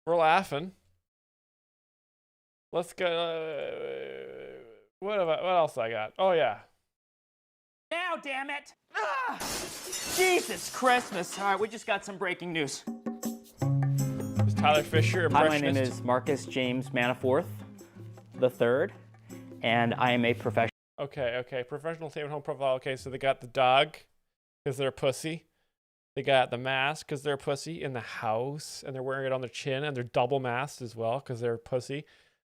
We're laughing. Let's go. What else I got? Oh yeah. Now, damn it! Ah! Jesus Christmas! All right, we just got some breaking news. Is Tyler Fisher Hi, impressionist? my name is Marcus James Manaforth III, and I am a professional. Okay. Professional stay-at-home profile. Okay, so they got the dog because they're a pussy. They got the mask because they're a pussy in the house, and they're wearing it on their chin, and they're double masked as well because they're a pussy.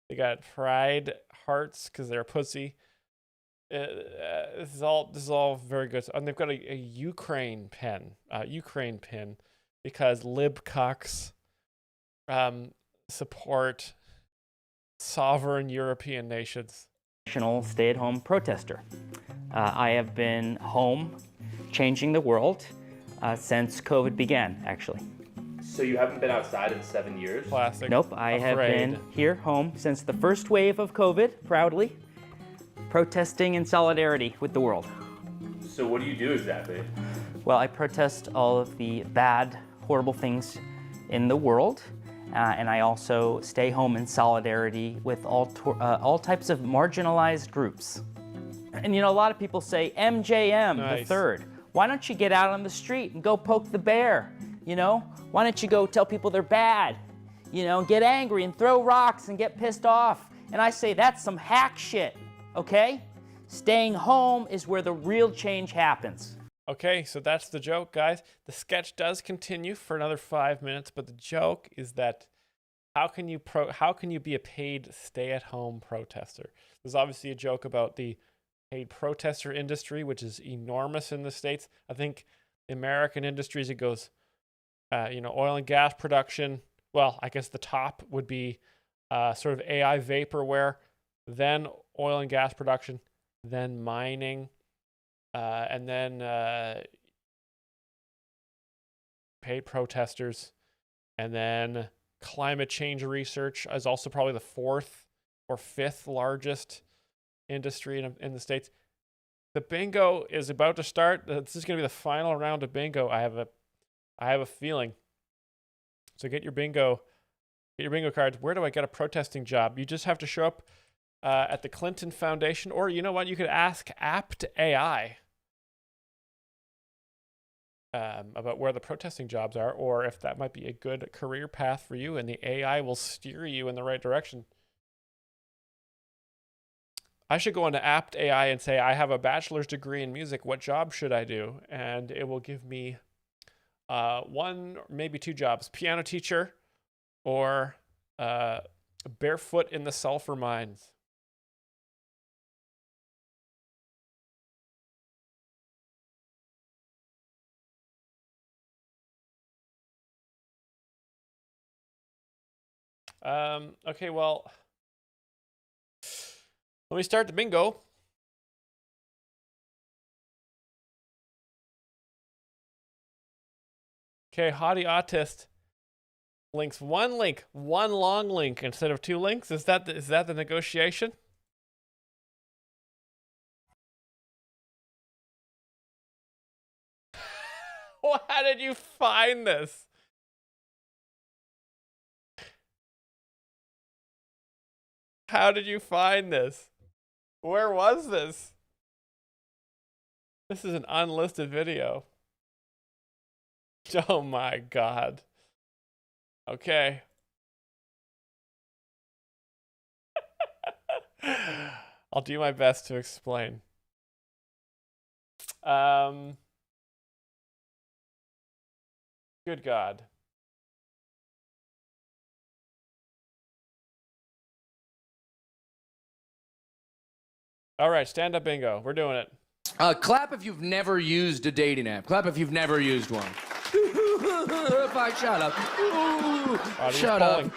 They got pride hearts because they're a pussy. This is all very good. And they've got a Ukraine pin, because libcocks support sovereign European nations. Stay-at-home protester. I have been home, changing the world since COVID began, actually. So you haven't been outside in 7 years? Plastic. Nope, I have been here home since the first wave of COVID, proudly, protesting in solidarity with the world. So what do you do exactly? Well, I protest all of the bad, horrible things in the world, and I also stay home in solidarity with all types of marginalized groups. And you know, a lot of people say, MJM, Nice. the third. Why don't you get out on the street and go poke the bear? You know, why don't you go tell people they're bad? You know, get angry and throw rocks and get pissed off. And I say that's some hack shit, okay? Staying home is where the real change happens. Okay, so that's the joke, guys. The sketch does continue for another 5 minutes, but the joke is that how can you be a paid stay-at-home protester? There's obviously a joke about the paid protester industry, which is enormous in the States. I think the American industries, it goes, oil and gas production. Well, I guess the top would be sort of AI vaporware, then oil and gas production, then mining, and then paid protesters, and then climate change research is also probably the fourth or fifth largest industry in the States. The bingo is about to start. This is going to be the final round of bingo. I have a feeling. So get your bingo cards. Where do I get a protesting job? You just have to show up at the Clinton Foundation, or you know what? You could ask Apt AI about where the protesting jobs are, or if that might be a good career path for you, and the AI will steer you in the right direction. I should go into Apt AI and say, I have a bachelor's degree in music. What job should I do? And it will give me one, maybe two jobs: piano teacher, or barefoot in the sulfur mines. Okay, well, let me start the bingo. Okay, Hottie Autist links one long link instead of two links. Is that the negotiation? How did you find this? How did you find this? Where was this? This is an unlisted video. Oh my God. Okay. I'll do my best to explain. Good God. All right, stand-up bingo. We're doing it. Clap if you've never used a dating app. Clap if you've never used one. If I shut up. Ooh, shut up.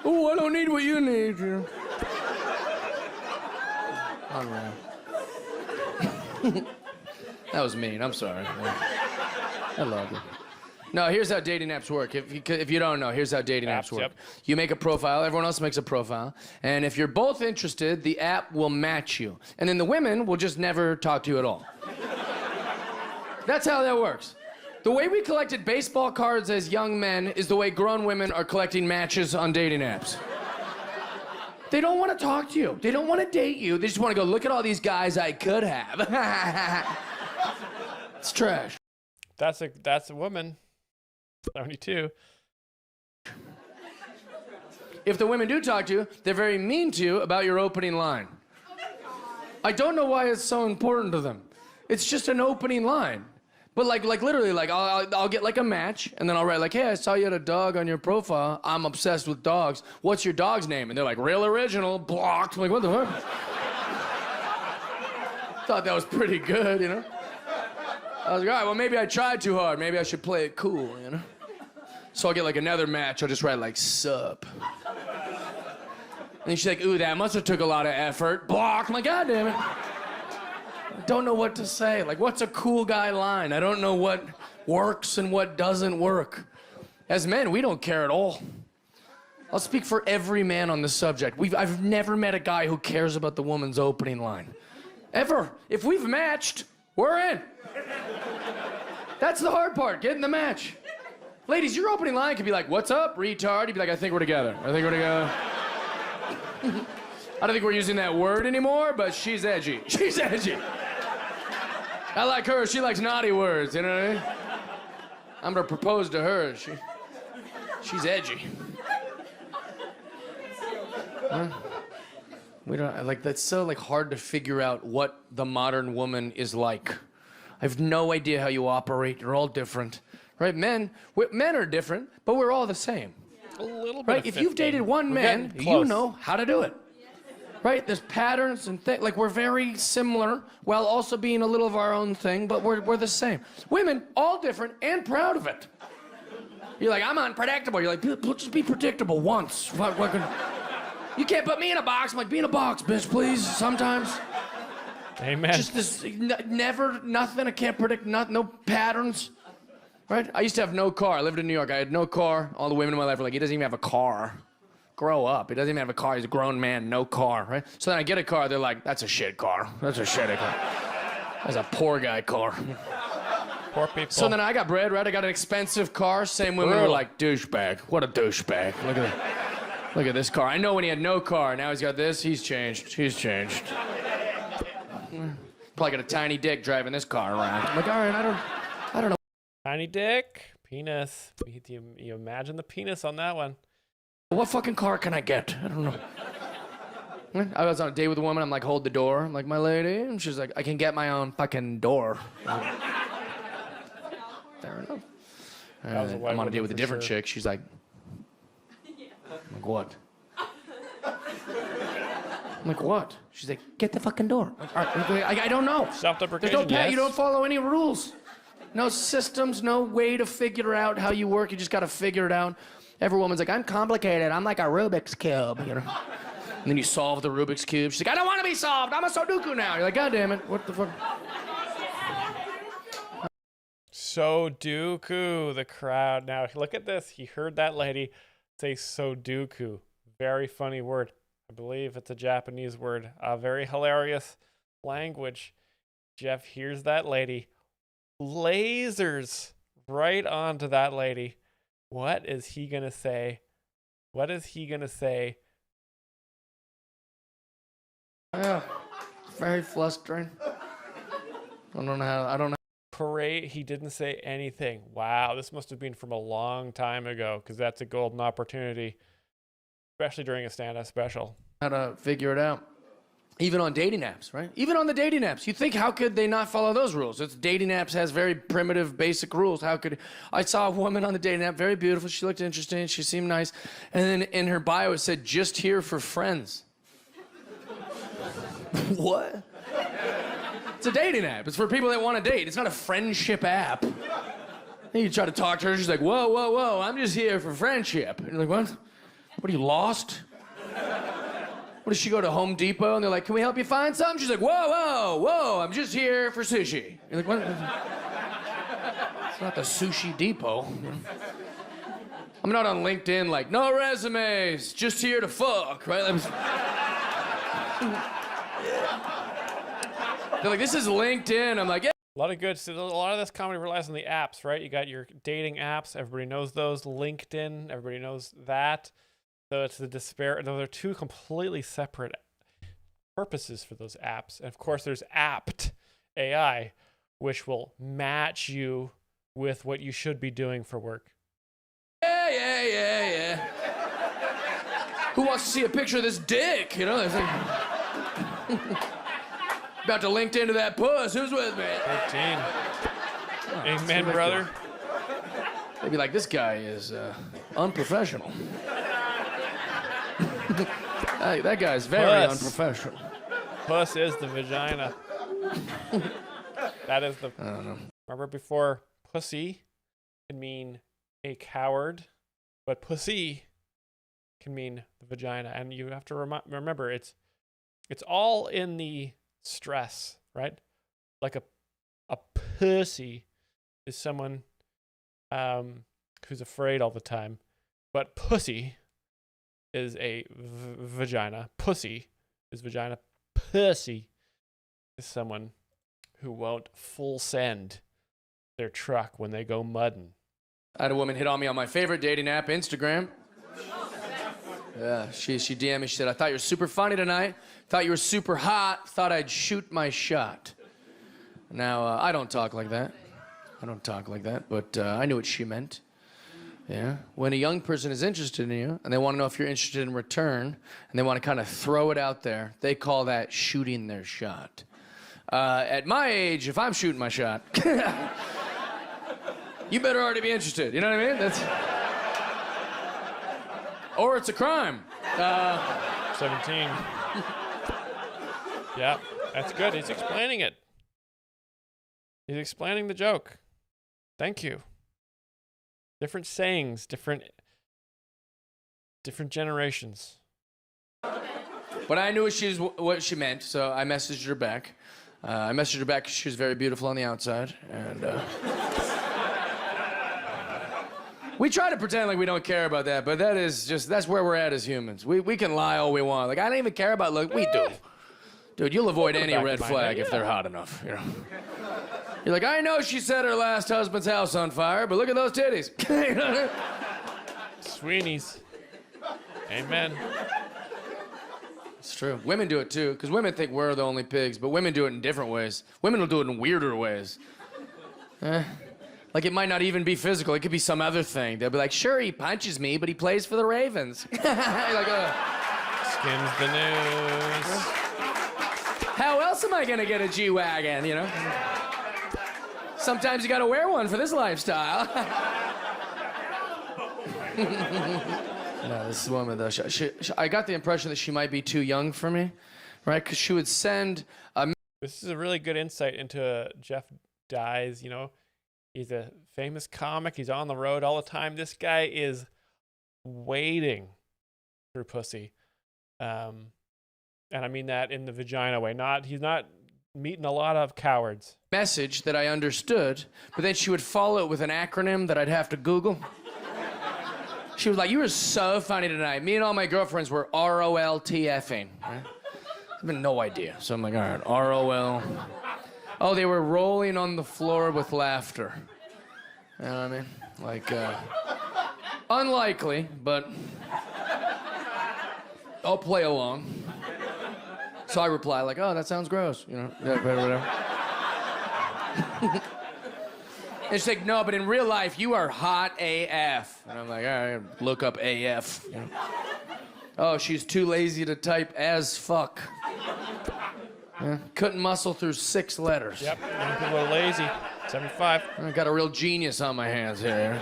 Oh, I don't need what you need. Unreal. That was mean. I'm sorry. I love you. No, here's how dating apps work. If you don't know, here's how dating apps work. Yep. You make a profile, everyone else makes a profile, and if you're both interested, the app will match you. And then the women will just never talk to you at all. That's how that works. The way we collected baseball cards as young men is the way grown women are collecting matches on dating apps. They don't want to talk to you. They don't want to date you. They just want to go, look at all these guys I could have. It's trash. That's a woman. 72. If the women do talk to you, they're very mean to you about your opening line. I don't know why it's so important to them. It's just an opening line. But like literally, like I'll get like a match, and then I'll write like, hey, I saw you had a dog on your profile. I'm obsessed with dogs. What's your dog's name? And they're like, real original, blocked. I'm like, what the fuck? Thought that was pretty good, you know? I was like, all right, well, maybe I tried too hard. Maybe I should play it cool, you know? So I'll get like another match. I'll just write like, sup. And she's like, ooh, that must have took a lot of effort. Block. I'm like, God damn it. I don't know what to say. Like, what's a cool guy line? I don't know what works and what doesn't work. As men, we don't care at all. I'll speak for every man on this subject. I've never met a guy who cares about the woman's opening line. Ever. If we've matched, we're in. That's the hard part, getting the match. Ladies, your opening line could be like, what's up, retard? You'd be like, I think we're together. I think we're together. I don't think we're using that word anymore, but she's edgy. She's edgy. I like her, she likes naughty words, you know what I mean? I'm gonna propose to her. She's edgy. Huh? We don't, like, that's so like hard to figure out what the modern woman is like. I have no idea how you operate. You're all different, right? Men are different, but we're all the same. A little bit. Right? If you've dated one man, you know how to do it. right? There's patterns and things. Like, we're very similar while also being a little of our own thing, but we're the same. Women, all different and proud of it. You're like, I'm unpredictable. You're like, just be predictable once. You can't put me in a box. I'm like, be in a box, bitch, please, sometimes. Amen. Just this, never, nothing. I can't predict, no patterns. Right? I used to have no car. I lived in New York. I had no car. All the women in my life were like, he doesn't even have a car. Grow up. He doesn't even have a car. He's a grown man, no car, right? So then I get a car. They're like, that's a shit car. That's a shitty car. That's a poor guy car. Poor people. So then I got bread, right? I got an expensive car. Same women were like, douchebag. What a douchebag. Look at this car. I know when he had no car. Now he's got this. He's changed. He's changed. Probably got a tiny dick driving this car around. I'm like, all right, I don't know. Tiny dick, penis. You imagine the penis on that one. What fucking car can I get? I don't know. I was on a date with a woman. I'm like, hold the door. I'm like, my lady. And she's like, I can get my own fucking door. Fair enough. I'm on a date with a different chick. She's like, I'm like, what? I'm like, what? She's like, get the fucking door. I don't know. Self-deprecation, There's no yes. You don't follow any rules. No systems, no way to figure out how you work. You just got to figure it out. Every woman's like, I'm complicated. I'm like a Rubik's Cube, you know? And then you solve the Rubik's Cube. She's like, I don't want to be solved. I'm a Sudoku now. You're like, God damn it. What the fuck? Sudoku, the crowd. Now, look at this. He heard that lady say Sudoku. Very funny word. I believe it's a Japanese word. A very hilarious language. Jeff hears that lady. Lasers right onto that lady. What is he going to say? What is he going to say? Yeah, very flustering. I don't know. Parade, he didn't say anything. Wow, this must have been from a long time ago, because that's a golden opportunity, especially during a stand-up special. How to figure it out. Even on dating apps, right? Even on the dating apps. You think, how could they not follow those rules? It's dating apps has very primitive, basic rules. How could... I saw a woman on the dating app, very beautiful. She looked interesting. She seemed nice. And then in her bio, it said, just here for friends. What? It's a dating app. It's for people that want to date. It's not a friendship app. And you try to talk to her. She's like, whoa. I'm just here for friendship. And you're like, what? What, are you lost? What, does she go to Home Depot and they're like, can we help you find something? She's like, whoa, I'm just here for sushi. You're like, what? It's not the Sushi Depot. I'm not on LinkedIn like, no resumes, just here to fuck, right? They're like, this is LinkedIn. I'm like, yeah. A lot of good. So a lot of this comedy relies on the apps, right? You got your dating apps. Everybody knows those. LinkedIn. Everybody knows that. So it's the despair. Those are two completely separate purposes for those apps. And of course, there's Apt AI, which will match you with what you should be doing for work. Yeah. Who wants to see a picture of this dick? You know, it's like, about to link into that puss. Who's with me? 13. Amen, brother. They'd be like, this guy is unprofessional. That guy's very unprofessional. Puss is the vagina. That is the... I don't know. Remember before, pussy can mean a coward, but pussy can mean the vagina. And you have to remember, it's all in the stress, right? Like a pussy is someone who's afraid all the time, but pussy is a vagina. Pussy is vagina. Pussy is someone who won't full send their truck when they go mudding. I had a woman hit on me on my favorite dating app, Instagram. Yeah, she DM'd me. She said, I thought you were super funny tonight. Thought you were super hot. Thought I'd shoot my shot. Now, I don't talk like that. But I knew what she meant. Yeah. When a young person is interested in you and they want to know if you're interested in return and they want to kind of throw it out there, they call that shooting their shot. At my age, if I'm shooting my shot, you better already be interested. You know what I mean? Or it's a crime. 17. Yeah, that's good. He's explaining it. He's explaining the joke. Thank you. Different sayings, different generations. But I knew what she meant, so I messaged her back. I messaged her back 'cause she was very beautiful on the outside, and we try to pretend like we don't care about that, but that's where we're at as humans. We can lie all we want. Like, I don't even care about look. We do. Dude, you'll avoid any red flag if they're hot enough, you know. You're like, I know she set her last husband's house on fire, but look at those titties. Sweeney's. Amen. It's true. Women do it too, because women think we're the only pigs, but women do it in different ways. Women will do it in weirder ways. Like it might not even be physical. It could be some other thing. They'll be like, sure, he punches me, but he plays for the Ravens. Like, skims the news. How else am I going to get a G-Wagon, you know? Sometimes you got to wear one for this lifestyle. No, this woman, though, I got the impression that she might be too young for me, right? Because she would send a... This is a really good insight into Jeff Dye's, you know. He's a famous comic. He's on the road all the time. This guy is wading through pussy. And I mean that in the vagina way. He's not meeting a lot of cowards. Message that I understood, but then she would follow it with an acronym that I'd have to Google. She was like, you were so funny tonight. Me and all my girlfriends were ROLTFing. Right? I have no idea. So I'm like, all right, ROL. Oh, they were rolling on the floor with laughter. You know what I mean? Like, unlikely, but I'll play along. So I reply like, oh, that sounds gross. You know, whatever. And she's like, no, but in real life, you are hot AF. And I'm like, all right, look up AF. You know? Oh, she's too lazy to type as fuck. Yeah, couldn't muscle through 6 letters. Yep, young people are lazy. 75. I got a real genius on my hands here.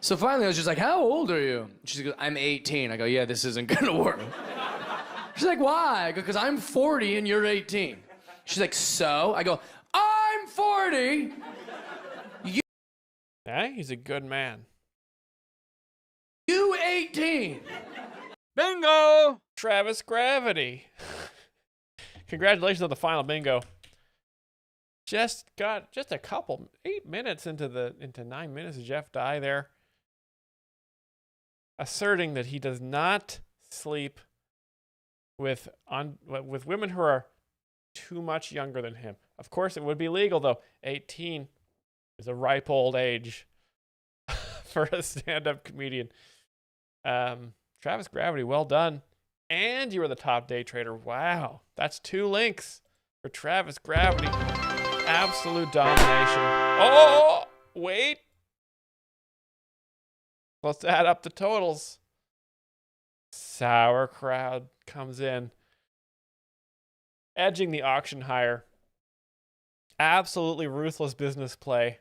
So finally, I was just like, how old are you? She goes, I'm 18. I go, yeah, this isn't gonna work. She's like, why? I go, because I'm 40 and you're 18. She's like, so? I go, I'm 40. Yeah, he's a good man. You 18. Bingo! Travis Gravity. Congratulations on the final bingo. Just got a couple 8 minutes into 9 minutes of Jeff Dye there, asserting that he does not sleep with women who are too much younger than him. Of course, it would be legal though. 18 is a ripe old age for a stand-up comedian. Travis Gravity, well done. And you were the top day trader. Wow. That's 2 links for Travis Gravity. Absolute domination. Oh, wait. Let's add up the totals. Sauerkraut comes in, edging the auction higher. Absolutely ruthless business play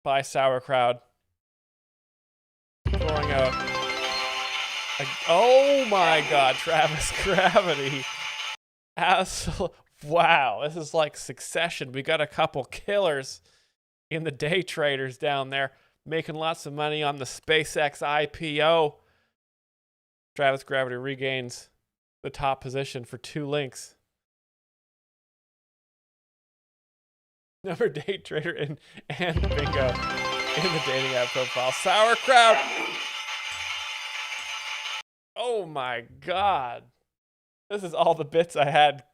by Sauerkraut. Throwing out. Oh my God, Travis Gravity. Wow, this is like Succession. We got a couple killers in the day traders down there making lots of money on the SpaceX IPO. Travis Gravity regains the top position for 2 links. Number day trader and bingo in the dating app profile. Sauerkraut. Oh my God. This is all the bits I had.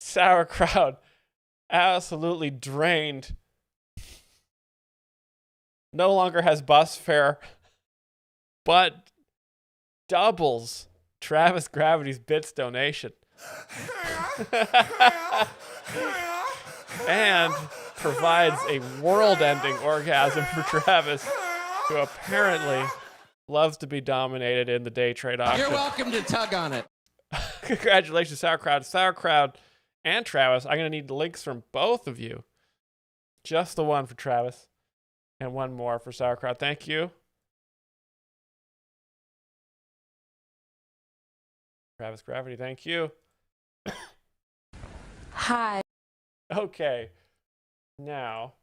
Sauerkraut absolutely drained. No longer has bus fare, but doubles Travis Gravity's bits donation. And provides a world-ending orgasm for Travis, who apparently loves to be dominated in the day trade auction. You're welcome to tug on it. Congratulations, Sauerkraut, and Travis. I'm going to need links from both of you. Just the one for Travis, and one more for Sauerkraut. Thank you. Travis Gravity, thank you. Hi. Okay. Now.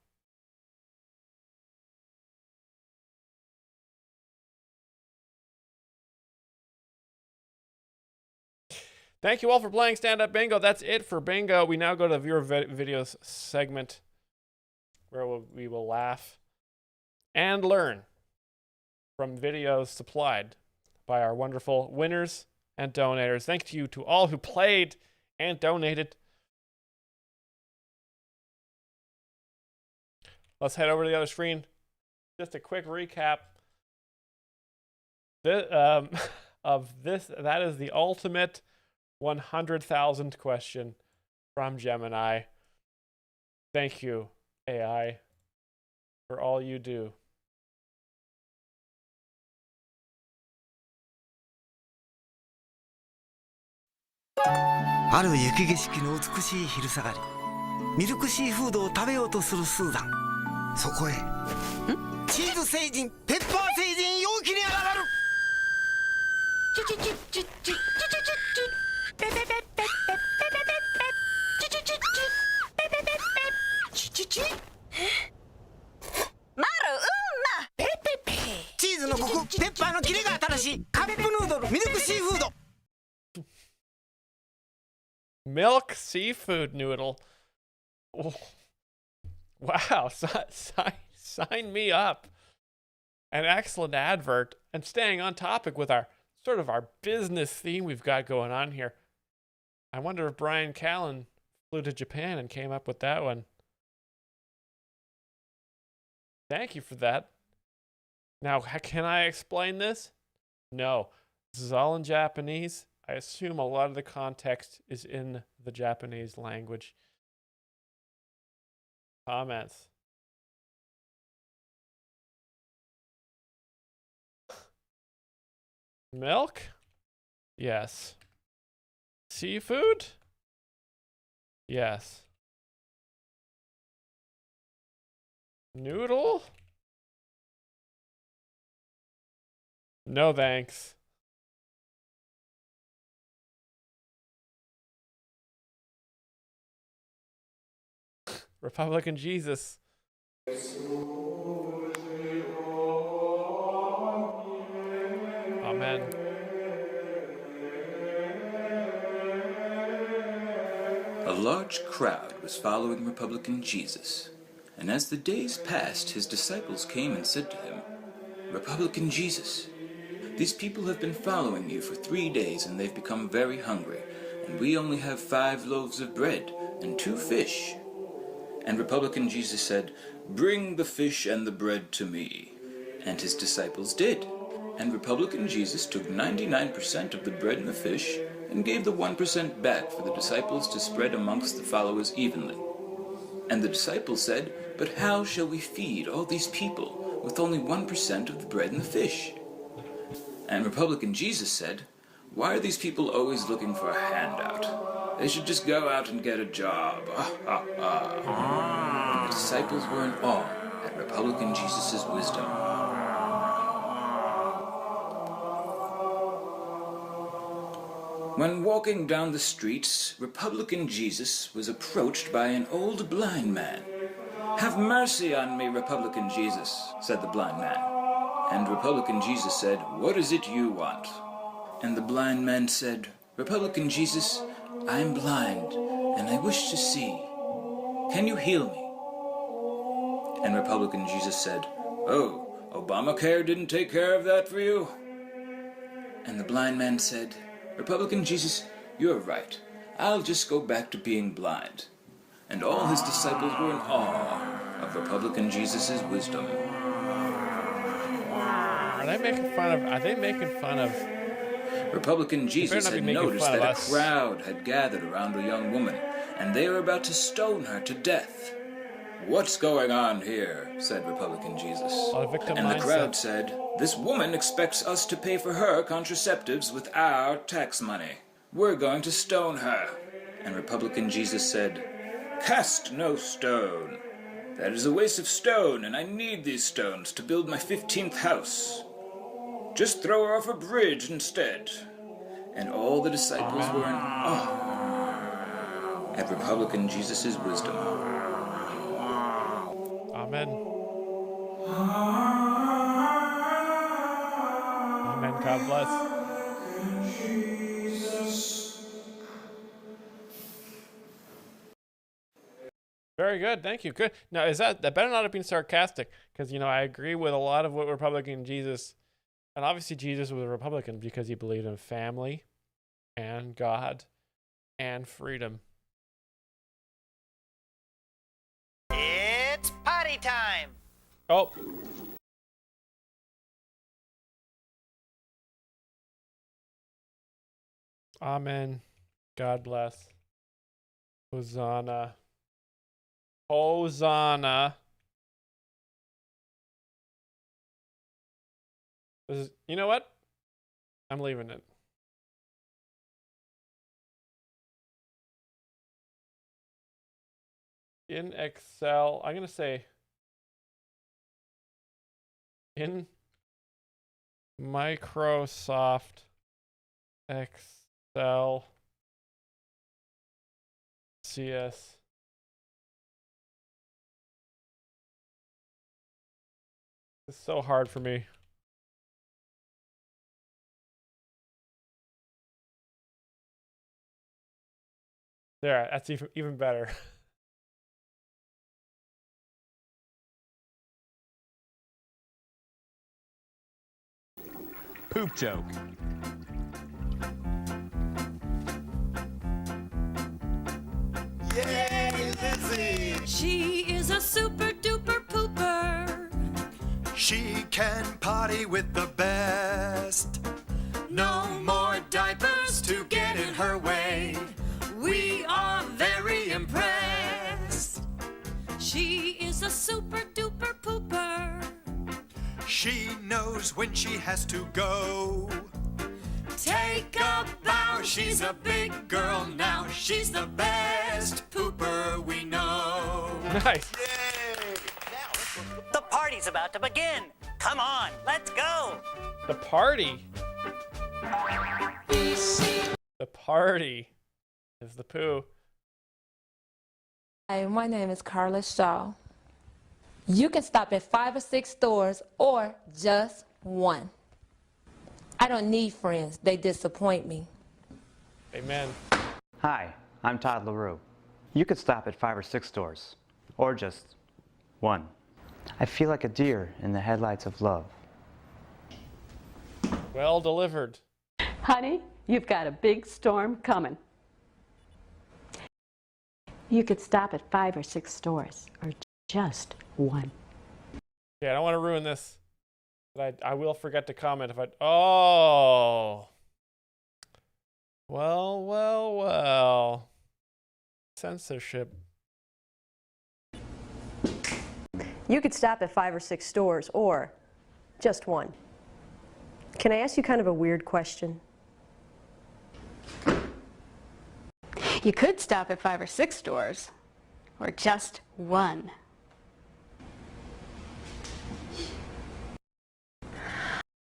Thank you all for playing Stand Up Bingo. That's it for Bingo. We now go to the viewer videos segment where we will laugh and learn from videos supplied by our wonderful winners and donators. Thank you to all who played and donated. Let's head over to the other screen. Just a quick recap of this. That is the ultimate 100,000 question from Gemini. Thank you, AI, for all you do.ある雪景色の美しい昼下がり、ミルクシーフードを食べようとするスーザン。そこへチーズ星人、ペッパー星人、陽気に現る。チチチチチチチチチペペペペペペペペペチチチチペペペペチチチ。マルうんまペペペ。チーズのコク、ペッパーのキレが新しいカップヌードル、ミルクシーフード。Milk seafood noodle. Oh. Wow, sign me up. An excellent advert, and staying on topic with our business theme we've got going on here. I wonder if Brian Callen flew to Japan and came up with that one. Thank you for that. Now, can I explain this? No. This is all in Japanese. I assume a lot of the context is in the Japanese language. Comments. Milk? Yes. Seafood? Yes. Noodle? No thanks. Republican Jesus. Amen. A large crowd was following Republican Jesus, and as the days passed, his disciples came and said to him, "Republican Jesus, these people have been following you for 3 days, and they've become very hungry, and we only have 5 loaves of bread and 2 fish." And Republican Jesus said, "Bring the fish and the bread to me." And his disciples did. And Republican Jesus took 99% of the bread and the fish and gave the 1% back for the disciples to spread amongst the followers evenly. And the disciples said, "But how shall we feed all these people with only 1% of the bread and the fish?" And Republican Jesus said, "Why are these people always looking for a handout? They should just go out and get a job." And the disciples were in awe at Republican Jesus' wisdom. When walking down the streets, Republican Jesus was approached by an old blind man. "Have mercy on me, Republican Jesus," said the blind man. And Republican Jesus said, "What is it you want?" And the blind man said, "Republican Jesus, I'm blind, and I wish to see. Can you heal me?" And Republican Jesus said, "Oh, Obamacare didn't take care of that for you?" And the blind man said, "Republican Jesus, you're right. I'll just go back to being blind." And all his disciples were in awe of Republican Jesus' wisdom. Are they making fun of Republican Jesus had noticed that a crowd had gathered around a young woman, and they were about to stone her to death. "What's going on here?" said Republican Jesus. And the crowd said, "This woman expects us to pay for her contraceptives with our tax money. We're going to stone her." And Republican Jesus said, "Cast no stone. That is a waste of stone, and I need these stones to build my 15th house. Just throw her off a bridge instead." And all the disciples were in awe. at Republican Jesus' wisdom. Amen. Amen. God bless. Very good. Thank you. Good. Now, that better not have been sarcastic? Because, I agree with a lot of what Republican Jesus, and obviously Jesus was a Republican because he believed in family and God and freedom. It's potty time. Oh. Amen. God bless. Hosanna. Hosanna. You know what? I'm leaving it. In Excel, I'm going to say in Microsoft Excel CS. It's so hard for me. There, that's even better. Poop joke. Yay, Lizzie! She is a super duper pooper. She can potty with the best. No more diapers to get in her way. We are very impressed. She is a super duper pooper. She knows when she has to go. Take a bow, she's a big girl now. She's the best pooper we know. Nice. Yay! The party's about to begin. Come on, let's go. The party. The party is the poo. Hi, my name is Carla Shaw. You can stop at 5 or 6 stores or just one. I don't need friends. They disappoint me. Amen. Hi, I'm Todd LaRue. You could stop at 5 or 6 stores or just one. I feel like a deer in the headlights of love. Well delivered. Honey, you've got a big storm coming. You could stop at 5 or 6 stores or just one. Yeah, I don't want to ruin this. But I will forget to comment if I... Oh! Well. Censorship. You could stop at 5 or 6 stores or just one. Can I ask you kind of a weird question? You could stop at 5 or 6 stores or just one.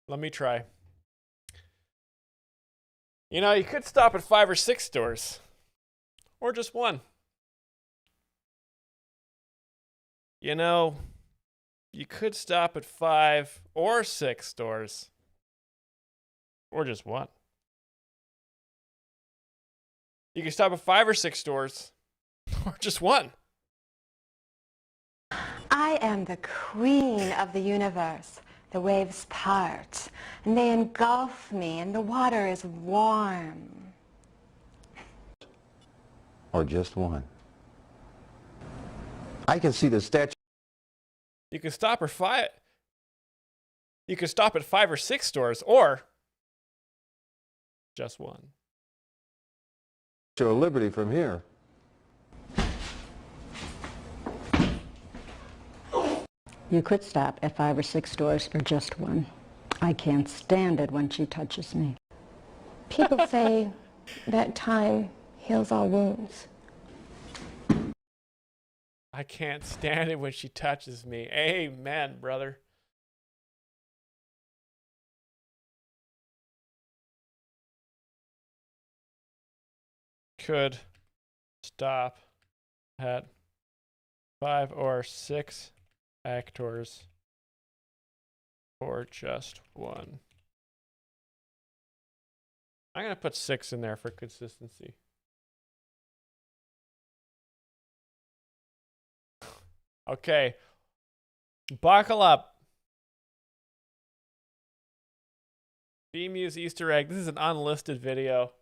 Let me try. You could stop at 5 or 6 stores. Or just one. You could stop at 5 or 6 stores. Or just one. You can stop at 5 or 6 stores. Or just one. I am the queen of the universe. The waves part, and they engulf me, and the water is warm. Or just one. I can see the statue. You can stop at 5 or 6 stores, or just one. Statue of Liberty from here. You could stop at 5 or 6 stores or just one. I can't stand it when she touches me. People say that time heals all wounds. I can't stand it when she touches me. Amen, brother. Could stop at 5 or 6 actors or just one? I'm going to put 6 in there for consistency. Okay. Buckle up. B-Muse Easter egg. This is an unlisted video.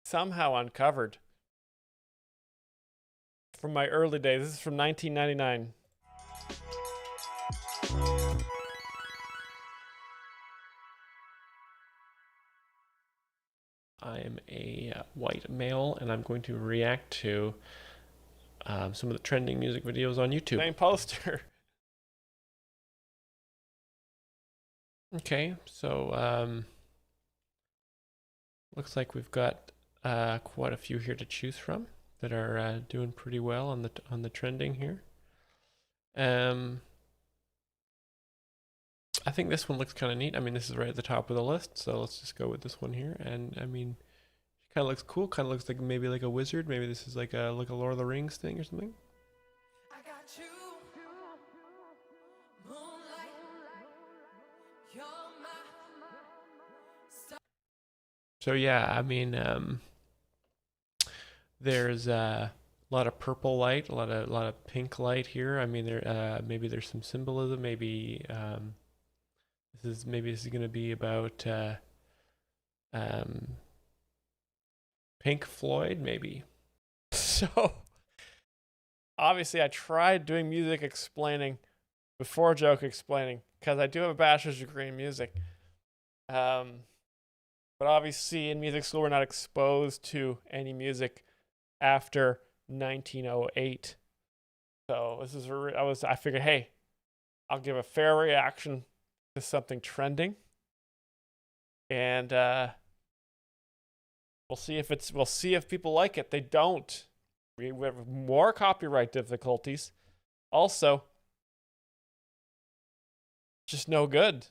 Somehow uncovered. From my early days. This is from 1999. I am a white male, and I'm going to react to some of the trending music videos on YouTube. Same poster. Okay, so looks like we've got quite a few here to choose from that are doing pretty well on the trending here. I think this one looks kind of neat. I mean, this is right at the top of the list, so let's just go with this one here. And I mean, it kind of looks cool. Kind of looks like maybe like a wizard. Maybe this is like a Lord of the Rings thing or something. So yeah, I mean, there's a lot of purple light, a lot of pink light here. I mean, maybe there's some symbolism. Maybe this is going to be about Pink Floyd, maybe. So obviously, I tried doing music explaining before joke explaining because I do have a bachelor's degree in music. But obviously, in music school, we're not exposed to any music after 1908. So this is I figured, hey, I'll give a fair reaction to something trending, and we'll see if people like it. They don't. We have more copyright difficulties. Also, just no good.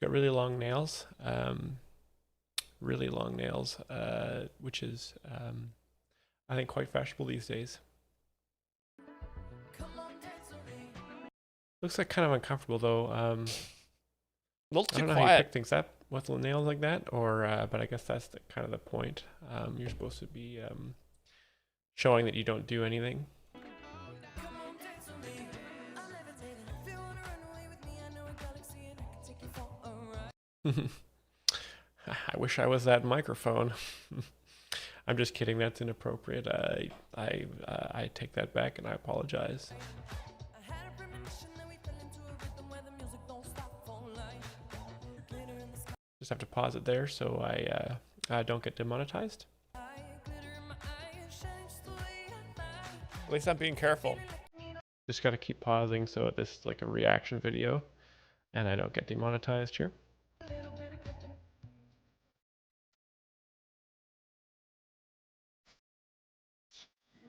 Got really long nails, which is, I think, quite fashionable these days. Looks like kind of uncomfortable though. A little too quiet. I don't know how you pick things up with little nails like that, or but I guess that's kind of the point. You're supposed to be showing that you don't do anything. I wish I was that microphone. I'm just kidding. That's inappropriate. I take that back and I apologize. Just have to pause it there so I don't get demonetized. At least I'm being careful. Just got to keep pausing so this is like a reaction video and I don't get demonetized here.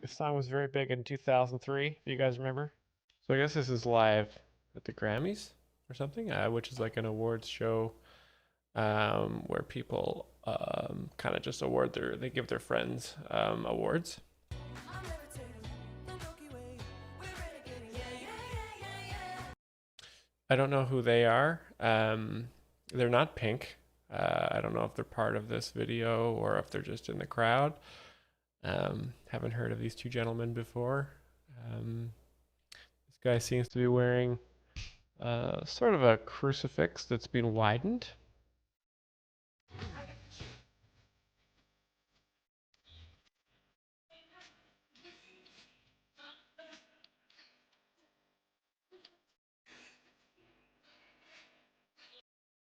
This song was very big in 2003, if you guys remember. So I guess this is live at the Grammys or something, which is like an awards show where people kind of just they give their friends awards. I don't know who they are. They're not Pink. I don't know if they're part of this video or if they're just in the crowd. Haven't heard of these two gentlemen before. This guy seems to be wearing sort of a crucifix that's been widened.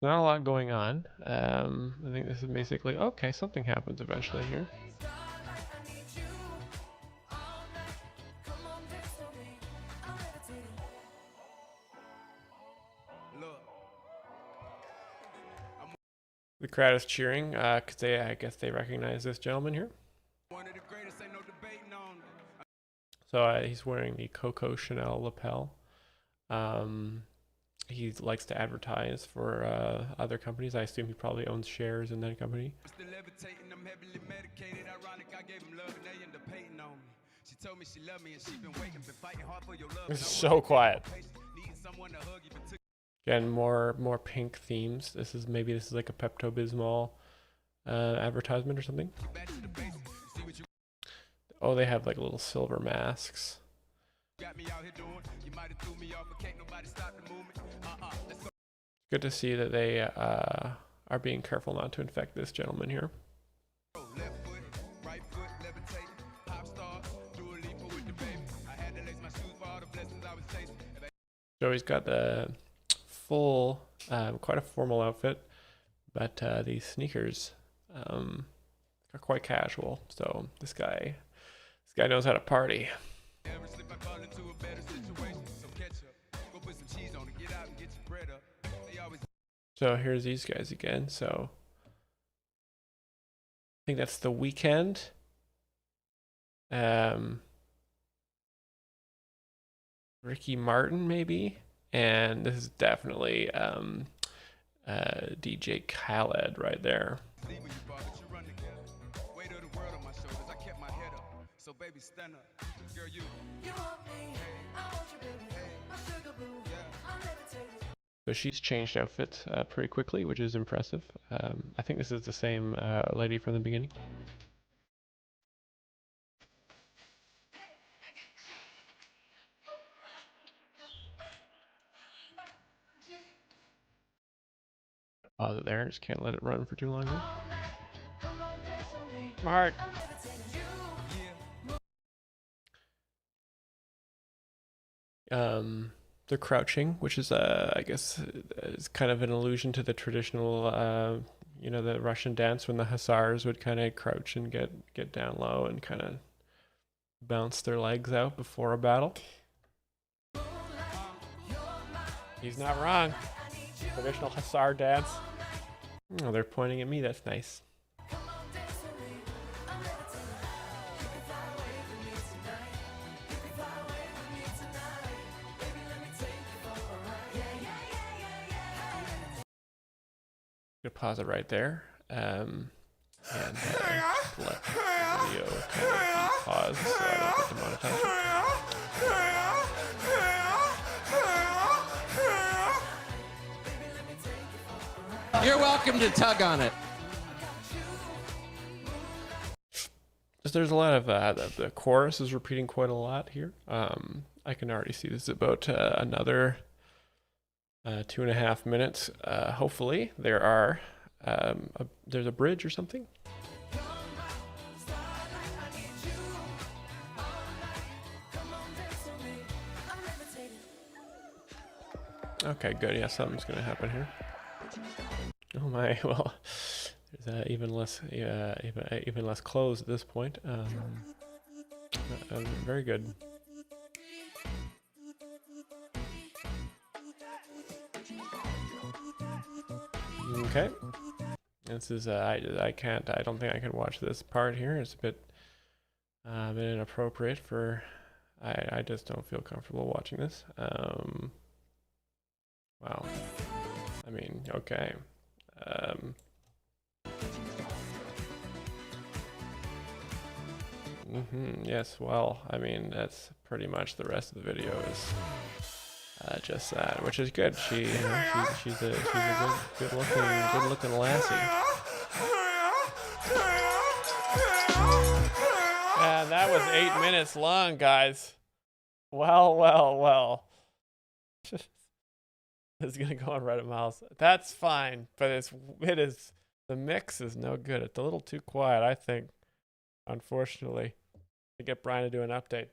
Not a lot going on. I think this is basically, okay, something happens eventually here. The crowd is cheering because I guess they recognize this gentleman here. So he's wearing the Coco Chanel lapel. he likes to advertise for other companies. I assume he probably owns shares in that company. It's so quiet. Again, more pink themes. This is like a Pepto-Bismol advertisement or something. Oh, they have like little silver masks. Good to see that they are being careful not to infect this gentleman here. So he's got the full, quite a formal outfit, but these sneakers are quite casual. So this guy knows how to party. So here's these guys again. So I think that's The Weeknd. Ricky Martin maybe, and this is definitely DJ Khaled right there. So she's changed outfits pretty quickly, which is impressive. I think this is the same lady from the beginning. Pause it there, just can't let it run for too long. Smart. They're crouching, which is I guess is kind of an allusion to the traditional the Russian dance when the hussars would kind of crouch and get down low and kind of bounce their legs out before a battle. He's not wrong. Traditional hussar dance. Oh, they're pointing at me. That's nice. Gonna pause it right there, and let the video kind of pause so I don't get demonetized. You're welcome to tug on it. There's a lot of the chorus is repeating quite a lot here. I can already see this is about another 2.5 minutes. Hopefully there are there's a bridge or something. Okay, good. Yeah, something's gonna happen here. Oh my! Well, there's even less clothes at this point. Very good. Okay. This is I don't think I can watch this part here. It's a bit inappropriate for I just don't feel comfortable watching this. Wow. I mean, okay. Yes, well, I mean, that's pretty much the rest of the video is just that, which is good. She's a good looking lassie. And that was 8 minutes long, guys. Well. It's gonna go on Reddit, Myles. That's fine, but the mix is no good. It's a little too quiet, I think. Unfortunately, to get Brian to do an update.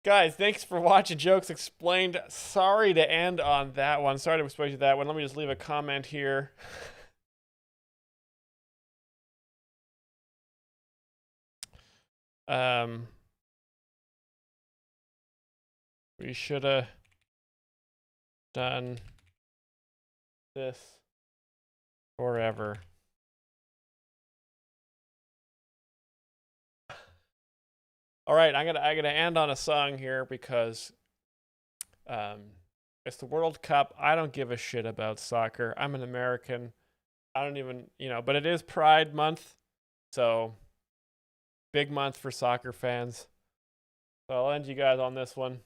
Guys, thanks for watching Jokes Explained. Sorry to end on that one. Sorry to expose you that one. Let me just leave a comment here. We should have done this forever. All right, I'm gonna end on a song here because It's the World Cup. I don't give a shit about soccer. I'm an American. I don't even, but it is Pride Month. So, big month for soccer fans. So I'll end you guys on this one.